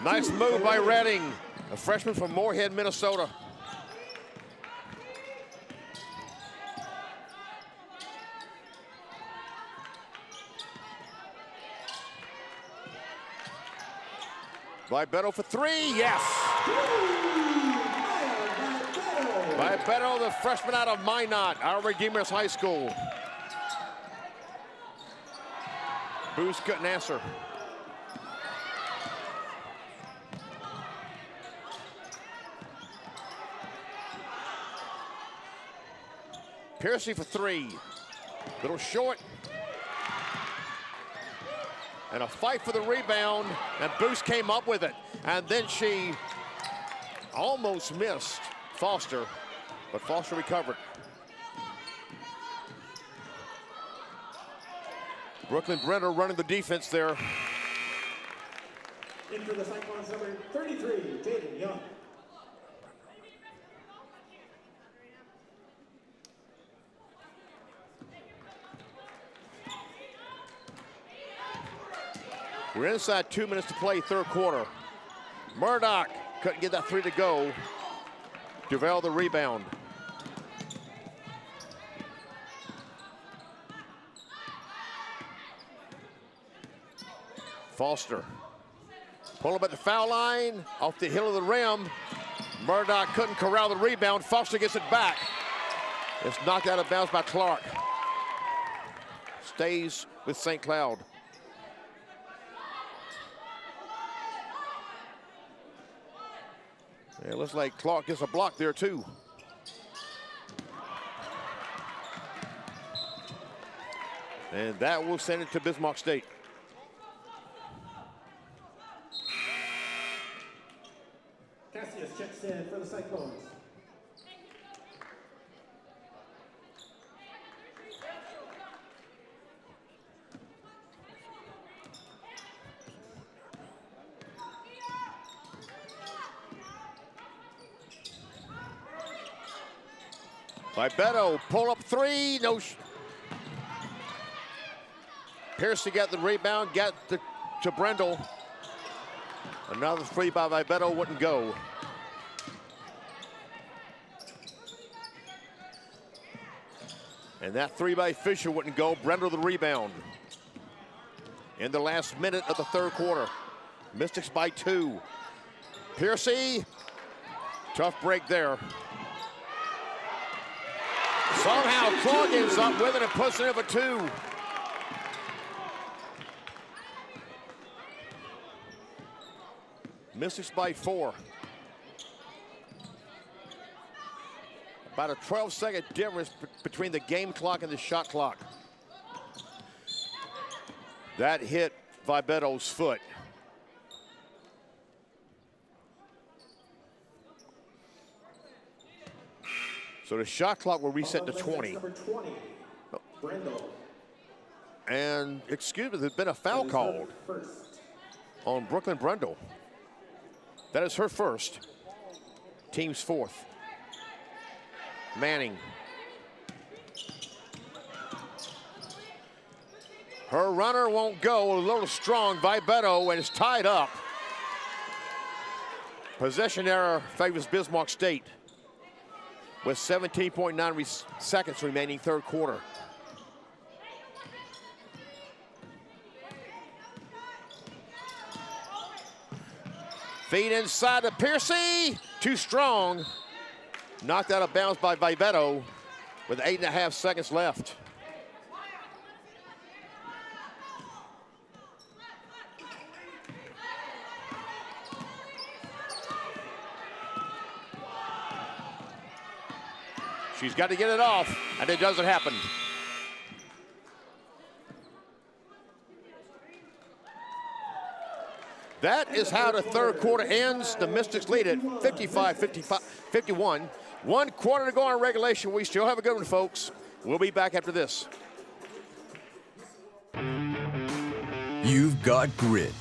Nice move by Redding, a freshman from Moorhead, Minnesota. Vibeto for three, yes. Vibeto, the freshman out of Minot, our Redeemers High School. Boos couldn't answer. Piercy for three. Little short. And a fight for the rebound, and Boos came up with it. And then she almost missed Foster, but Foster recovered. Brooklyn Brenner running the defense there. In for the Cyclones, number 33, Jaden Young. We're inside 2 minutes to play, third quarter. Murdoch couldn't get that three to go. Duval the rebound. Foster. Pull up at the foul line, off the heel of the rim. Murdoch couldn't corral the rebound. Foster gets it back. It's knocked out of bounds by Clark. Stays with St. Cloud. It looks like Clark gets a block there too. And that will send it to Bismarck State. Cassius checks in for the Cyclones. Vibeto, pull up three, no. Piercy got the rebound, got to Brendel. Another three by Vibeto wouldn't go. And that three by Fisher wouldn't go. Brendel the rebound. In the last minute of the third quarter. Mystics by 2. Piercy, tough break there. Somehow Clark ends up with it and puts it in for 2. Mystics by 4. About a 12-second difference between the game clock and the shot clock. That hit Vibeto's foot. So the shot clock will reset to 20. Number 20, Brendel. And, excuse me, there's been a foul called on Brooklyn Brendel. That is her first. Team's fourth. Manning. Her runner won't go, a little strong. Vibeto, and it's tied up. Possession error favors Bismarck State with 17.9 seconds remaining third quarter. Feed inside to Piercy, too strong. Knocked out of bounds by Vibeto with 8.5 seconds left. She's got to get it off, and it doesn't happen. That is how the third quarter ends. The Mystics lead it 55-51. 1 quarter to go on regulation. We still have a good one, folks. We'll be back after this. You've got grit.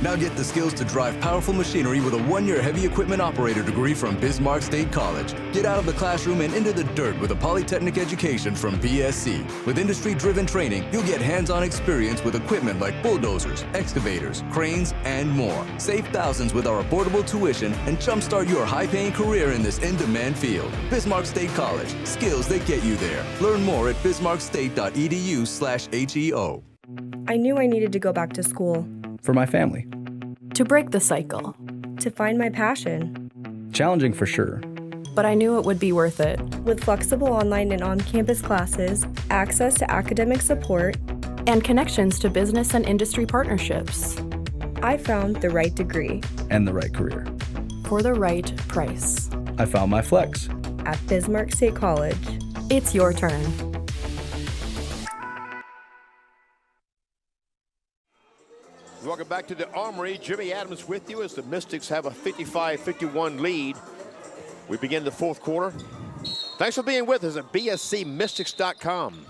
Now get the skills to drive powerful machinery with a 1-year heavy equipment operator degree from Bismarck State College. Get out of the classroom and into the dirt with a polytechnic education from BSC. With industry-driven training, you'll get hands-on experience with equipment like bulldozers, excavators, cranes, and more. Save thousands with our affordable tuition and jumpstart your high-paying career in this in-demand field. Bismarck State College. Skills that get you there. Learn more at bismarckstate.edu/HEO. I knew I needed to go back to school. For my family. To break the cycle. To find my passion. Challenging for sure. But I knew it would be worth it. With flexible online and on-campus classes, access to academic support, and connections to business and industry partnerships, I found the right degree. And the right career. For the right price. I found my flex. At Bismarck State College. It's your turn. Welcome back to the Armory. Jimmy Adams with you as the Mystics have a 55-51 lead. We begin the fourth quarter. Thanks for being with us at bscmystics.com.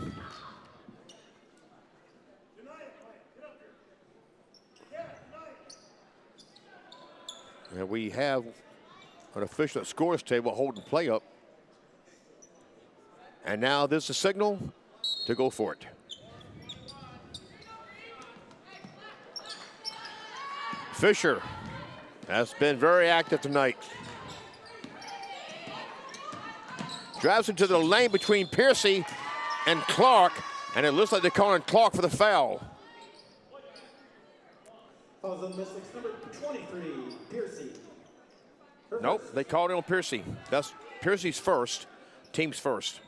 And we have an official at scores table holding play up. And now there's a signal to go for it. Fisher has been very active tonight. Drives into the lane between Piercy and Clark, and it looks like they're calling Clark for the foul. Fouls on Mystics, number 23, Piercy. Nope, they called it on Piercy. That's Piercy's first, team's first.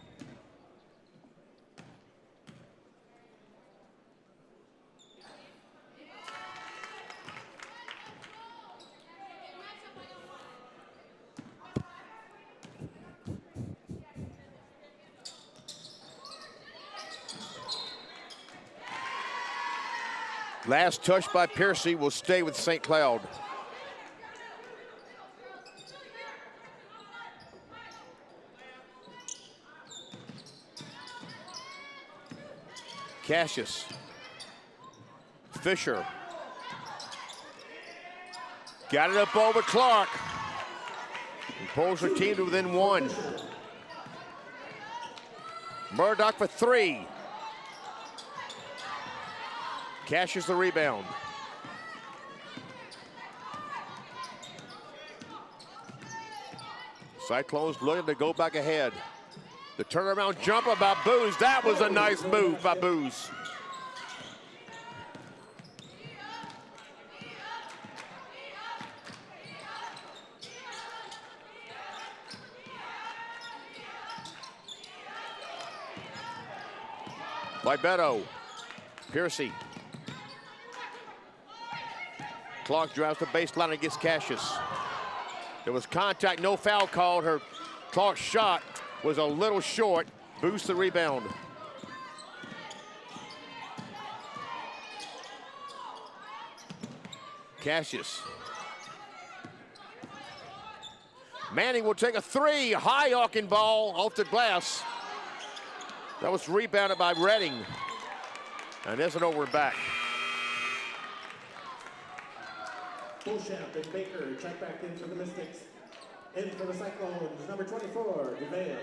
Last touch by Piercy will stay with St. Cloud. Cassius. Fisher. Got it up over Clark. And pulls her team to within one. Murdoch for three. Cassius the rebound. Cyclones looking to go back ahead. The turnaround jumper by Booz. That was a nice move by Booz. By Beto. Piercy. Clark drives the baseline against Cassius. There was contact, no foul called. Her Clark's shot was a little short. Boost the rebound. Cassius. Manning will take a three. High arcing ball off the glass. That was rebounded by Redding. And there's an over and back. Beauchamp and Baker check back in for the Mystics. In for the Cyclones, number 24, DeVale.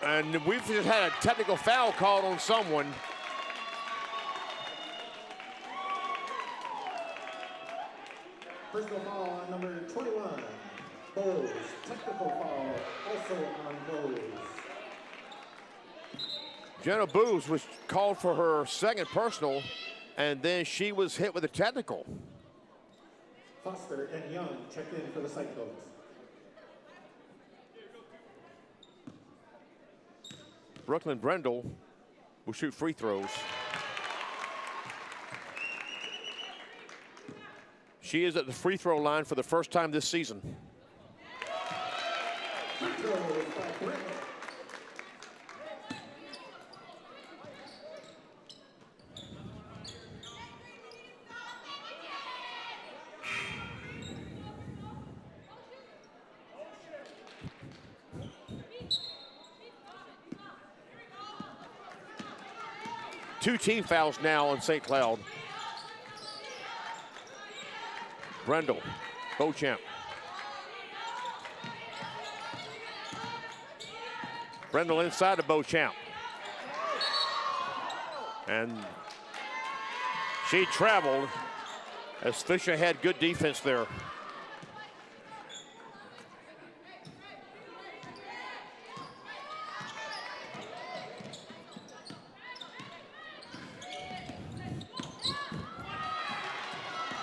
And we've just had a technical foul called on someone. Personal foul on number 21, Bowes. Technical foul also on Bowes. Jenna Booz was called for her second personal, and then she was hit with a technical. Foster and Young checked in for the Cyclones. Brooklyn Brendel will shoot free throws. She is at the free throw line for the first time this season. Free throws by Brendel. Two team fouls now on St. Cloud. Brendel, Beauchamp. Brendel inside to Beauchamp. And she traveled as Fisher had good defense there.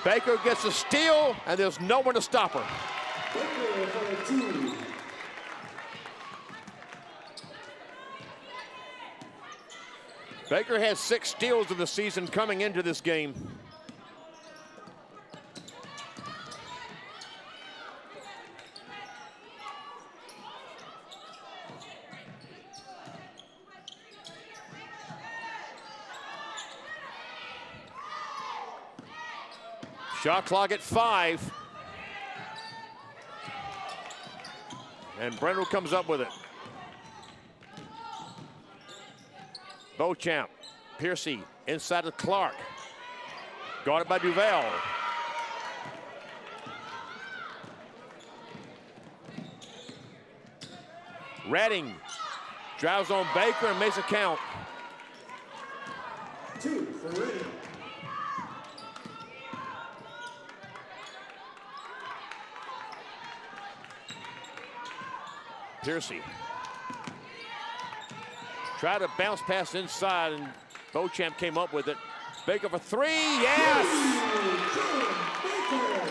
Baker gets a steal, and there's no one to stop her. Baker for the 2. Baker has 6 steals in the season coming into this game. Shot clock at 5. And Brendel comes up with it. Beauchamp, Piercy, inside of Clark. Guarded by Duval. Redding drives on Baker and makes a count. 2 for Redding. Piercy. Tried to bounce pass inside, and Beauchamp came up with it. Baker for 3, yes! Baker.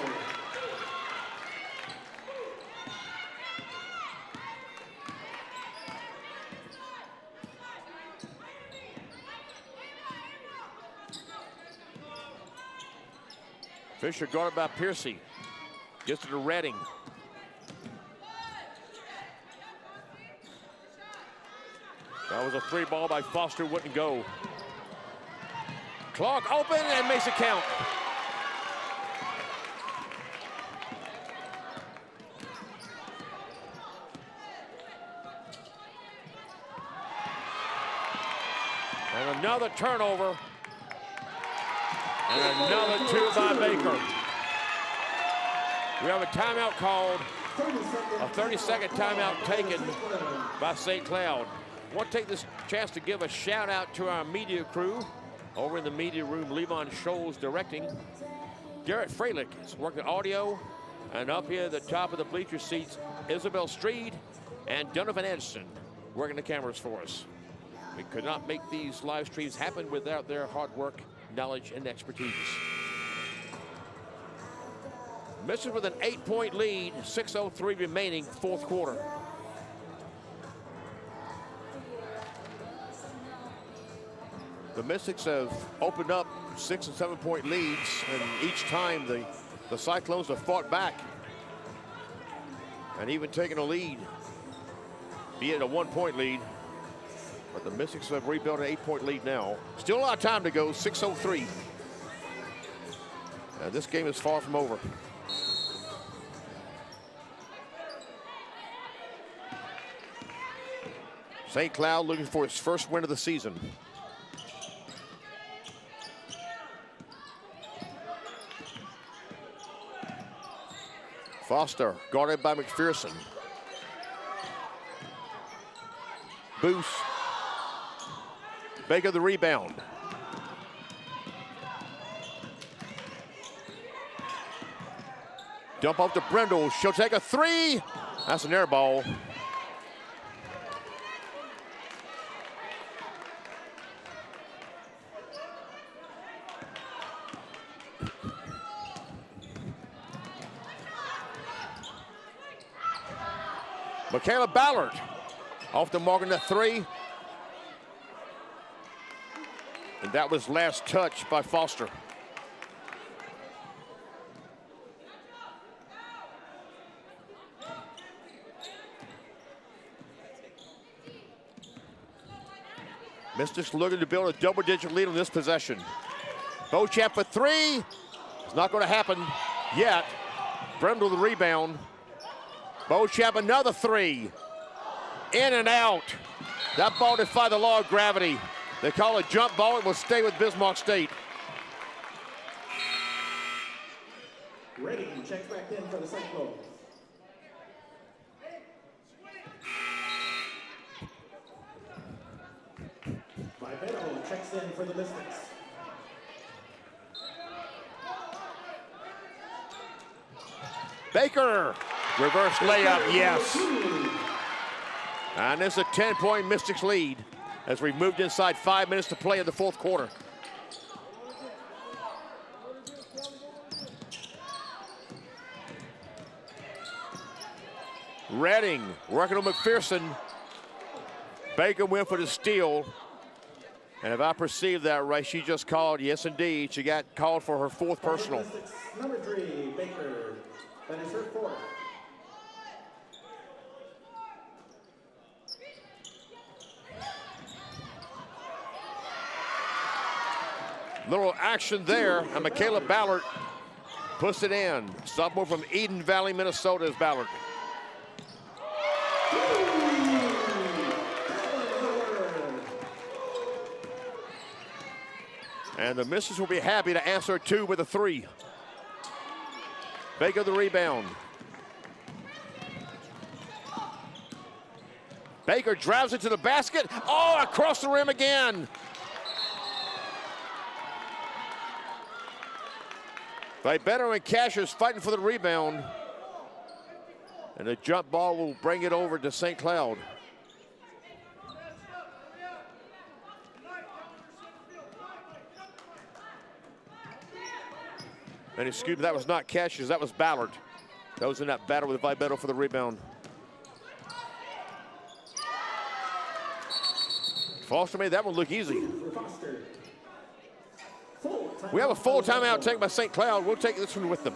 Fisher guarded by Piercy. Gets it to Redding. That was a 3 ball by Foster, wouldn't go. Clark open and makes a count. And another turnover. And another 2 by Baker. We have a timeout called, a 30-second timeout taken by St. Cloud. I want to take this chance to give a shout out to our media crew. Over in the media room, Levon Scholes directing. Garrett Freilich is working audio. And up here at the top of the bleacher seats, Isabel Streed and Donovan Edson working the cameras for us. We could not make these live streams happen without their hard work, knowledge, and expertise. Misses with an 8-point lead, 6:03 remaining, 4th quarter. The Mystics have opened up 6- and 7-point leads, and each time the Cyclones have fought back and even taken a lead, be it a 1-point lead. But the Mystics have rebuilt an 8-point lead now. Still a lot of time to go, 6:03. And this game is far from over. St. Cloud looking for its first win of the season. Foster guarded by McPherson. Boost. Baker the rebound. Dump off to Brendel. She'll take a 3. That's an air ball. Michaela Ballard off the mark on that 3. That was last touch by Foster. Mystics looking to build a double-digit lead on this possession. Beauchamp for three. It's not going to happen yet. Brendel the rebound. Beauchamp another three. In and out. That ball defied the law of gravity. They call it jump ball. It will stay with Bismarck State. Redding checks back in for the Cyclones. Vivero checks in for the Mystics. Baker, reverse layup, yes. And it's a 10-point Mystics lead as we've moved inside 5 minutes to play in the fourth quarter. Redding working on McPherson. Baker went for the steal. And if I perceived that right, she just called, yes indeed, she got called for her fourth personal. Number 3, Baker. That is her fourth. Little action there, and Michaela Ballard puts it in. Sophomore from Eden Valley, Minnesota is Ballard. And the Mystics will be happy to answer two with a three. Baker the rebound. Baker drives it to the basket. Oh, across the rim again. Vivero and Cashers fighting for the rebound. And the jump ball will bring it over to St. Cloud. And excuse me, that was not Cashers, that was Ballard. That was in that battle with Vivero for the rebound. Foster made that one look easy. We have a full timeout taken by St. Cloud. We'll take this one with them.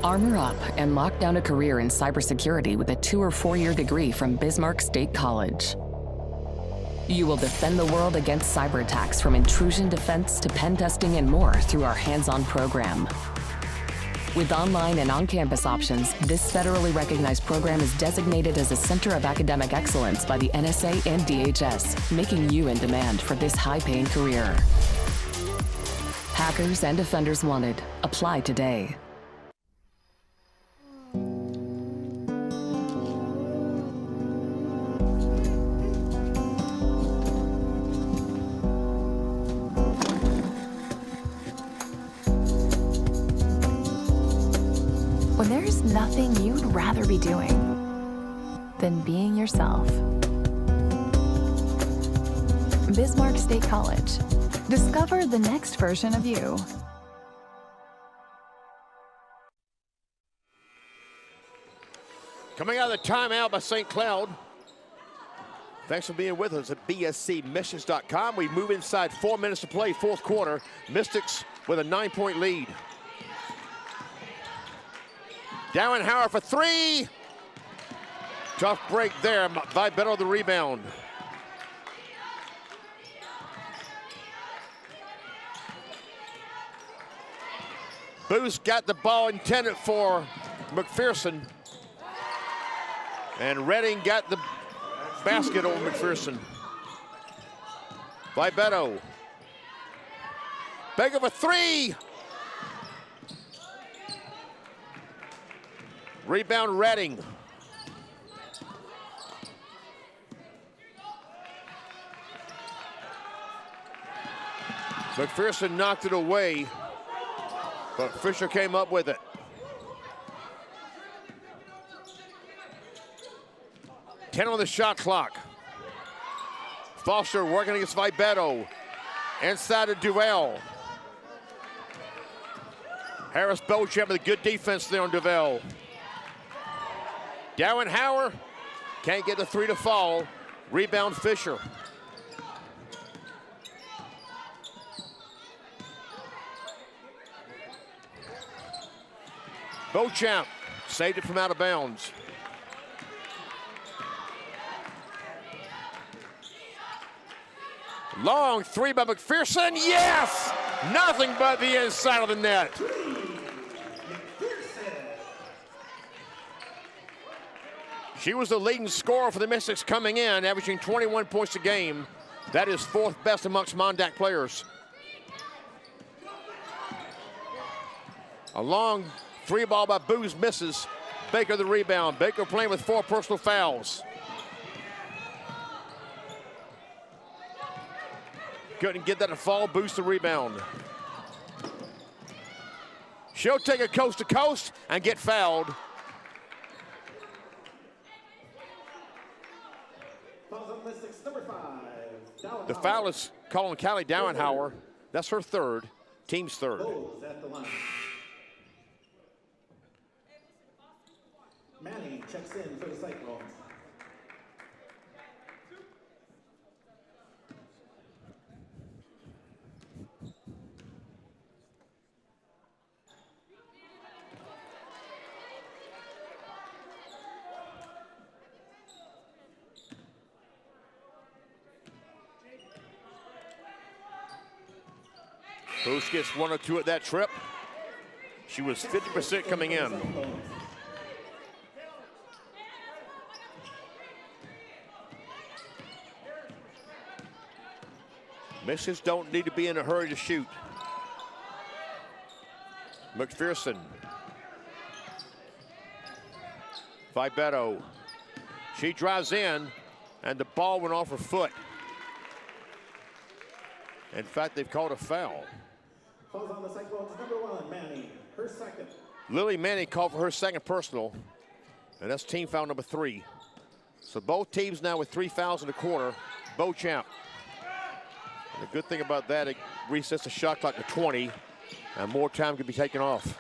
Armor up and lock down a career in cybersecurity with a 2- or 4-year degree from Bismarck State College. You will defend the world against cyber attacks, from intrusion defense to pen testing and more, through our hands-on program. With online and on-campus options, this federally recognized program is designated as a Center of Academic Excellence by the NSA and DHS, making you in demand for this high-paying career. Hackers and Defenders Wanted. Apply today. When there's nothing you'd rather be doing than being yourself. Bismarck State College. Discover the next version of you. Coming out of the timeout by St. Cloud. Thanks for being with us at bscmissions.com. We move inside 4 minutes to play, fourth quarter. Mystics with a 9-point lead. Darren Howard for three. Tough break there. Vivero the rebound. Booth got the ball intended for McPherson. And Redding got the basket over McPherson. Vivero. Baker for three. Rebound Redding. McPherson knocked it away, but Fisher came up with it. Ten on the shot clock. Foster working against Vivero. Inside of Duval. Harris Beauchamp with a good defense there on Duval. Darren Howard can't get the three to fall. Rebound Fisher. Beauchamp saved it from out of bounds. Long three by McPherson. Yes! Nothing but the inside of the net. She was the leading scorer for the Mystics coming in, averaging 21 points a game. That is fourth best amongst Mondac players. A long three ball by Booz misses. Baker the rebound. Baker playing with 4 personal fouls. Couldn't get that to fall. Booz the rebound. She'll take it coast to coast and get fouled. The foul is calling Callie Dowenhauer. That's her third, team's third. At the line. Manning checks in for the Cyclones. Booz gets 1 or 2 at that trip. She was 50% coming in. Misses don't need to be in a hurry to shoot. McPherson. Vibetto. She drives in, and the ball went off her foot. In fact, they've called a foul. Falls on the Cyclones, number 1, Manning, her second. Lily Manning called for her second personal, and that's team foul number 3. So both teams now with 3 fouls in the quarter. Beauchamp. And the good thing about that, it resets the shot clock to 20, and more time can be taken off.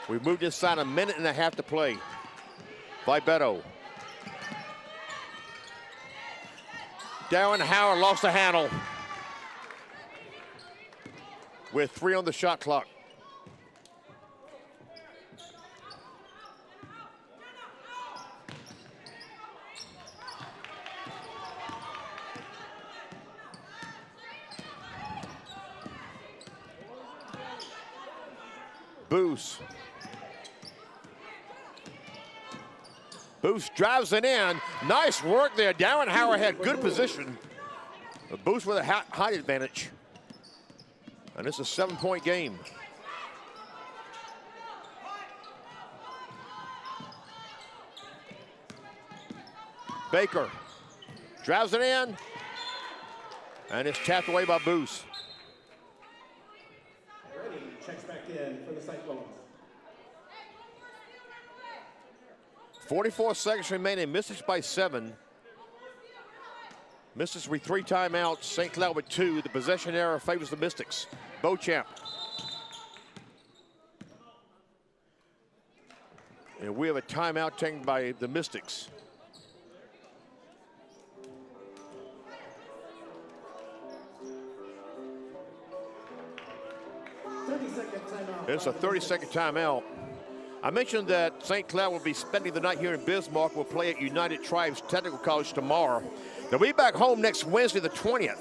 We've moved inside a minute and a half to play. Vibetto. Dowenhauer lost the handle with 3 on the shot clock. Booz. Booz drives it in. Nice work there. Dowenhauer had good position. But Booz with a height advantage. And it's a 7-point game. Baker drives it in. And it's tapped away by Booz. Ready, checks back in for the Cyclones. 44 seconds remaining. Mystics by 7. Mystics with 3 timeouts. St. Cloud with 2. The possession error favors the Mystics. Beauchamp. And we have a timeout taken by the Mystics. It's a 30-second timeout. I mentioned that St. Cloud will be spending the night here in Bismarck. We'll play at United Tribes Technical College tomorrow. They'll be back home next Wednesday, the 20th,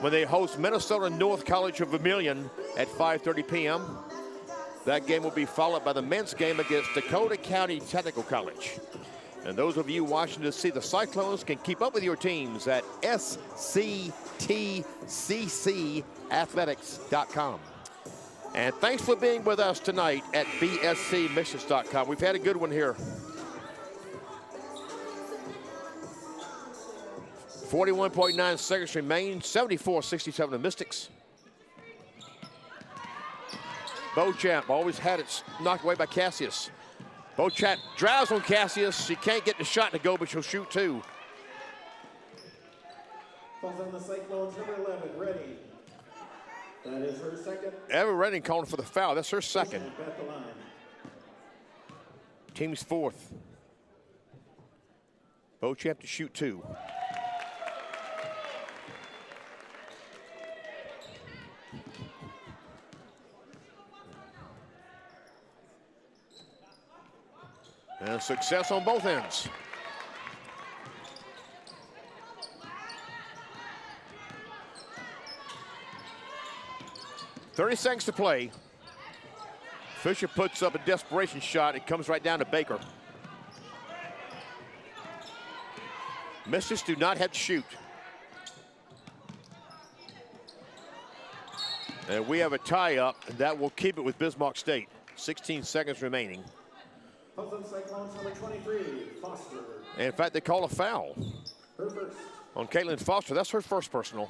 when they host Minnesota North College of Vermilion at 5:30 p.m. That game will be followed by the men's game against Dakota County Technical College. And those of you watching to see the Cyclones can keep up with your teams at sctccathletics.com. And thanks for being with us tonight at bscmissions.com. We've had a good one here. 41.9 seconds remain. 74-67 the Mystics. Beauchamp always had it knocked away by Cassius. Beauchamp drives on Cassius. She can't get the shot to go, but she'll shoot 2. Falls on the Cyclones, number 11, Ready. That is her second. Eva Redding calling for the foul. That's her second. At the line. Team's 4th. Beauchamp to shoot 2. And success on both ends. .30 seconds to play. Fisher puts up a desperation shot. It comes right down to Baker. Mystics do not have to shoot. And we have a tie-up, and that will keep it with Bismarck State. 16 seconds remaining. Cyclones number 23, Foster. And in fact, they call a foul Her first. on Caitlin Foster. That's her first personal.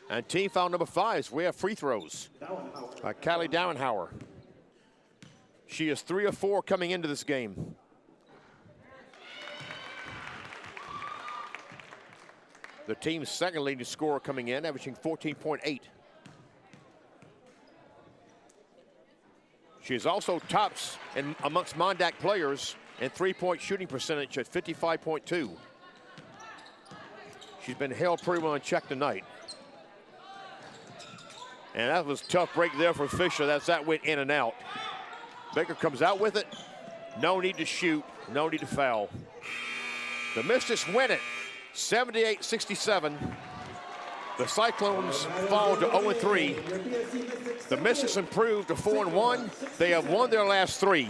And team foul number 5, we have free throws. Dauenhauer. Callie Dauenhauer. She is 3 of 4 coming into this game. The team's second leading scorer coming in, averaging 14.8. She is also tops amongst Mondac players in three-point shooting percentage at 55.2. She's been held pretty well in check tonight. And that was a tough break there for Fisher. That went in and out. Baker comes out with it. No need to shoot, no need to foul. The Mystics win it, 78-67. The Cyclones fall to 0-3. The Mystics improved to 4-1. They have won their last 3.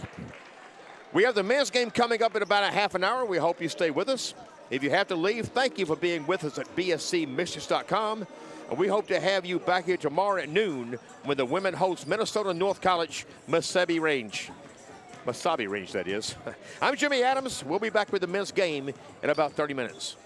We have the men's game coming up in about a half an hour. We hope you stay with us. If you have to leave, thank you for being with us at bscmystics.com. And we hope to have you back here tomorrow at noon when the women host Minnesota North College Mesabi Range. Mesabi Range, that is. I'm Jimmy Adams. We'll be back with the men's game in about 30 minutes.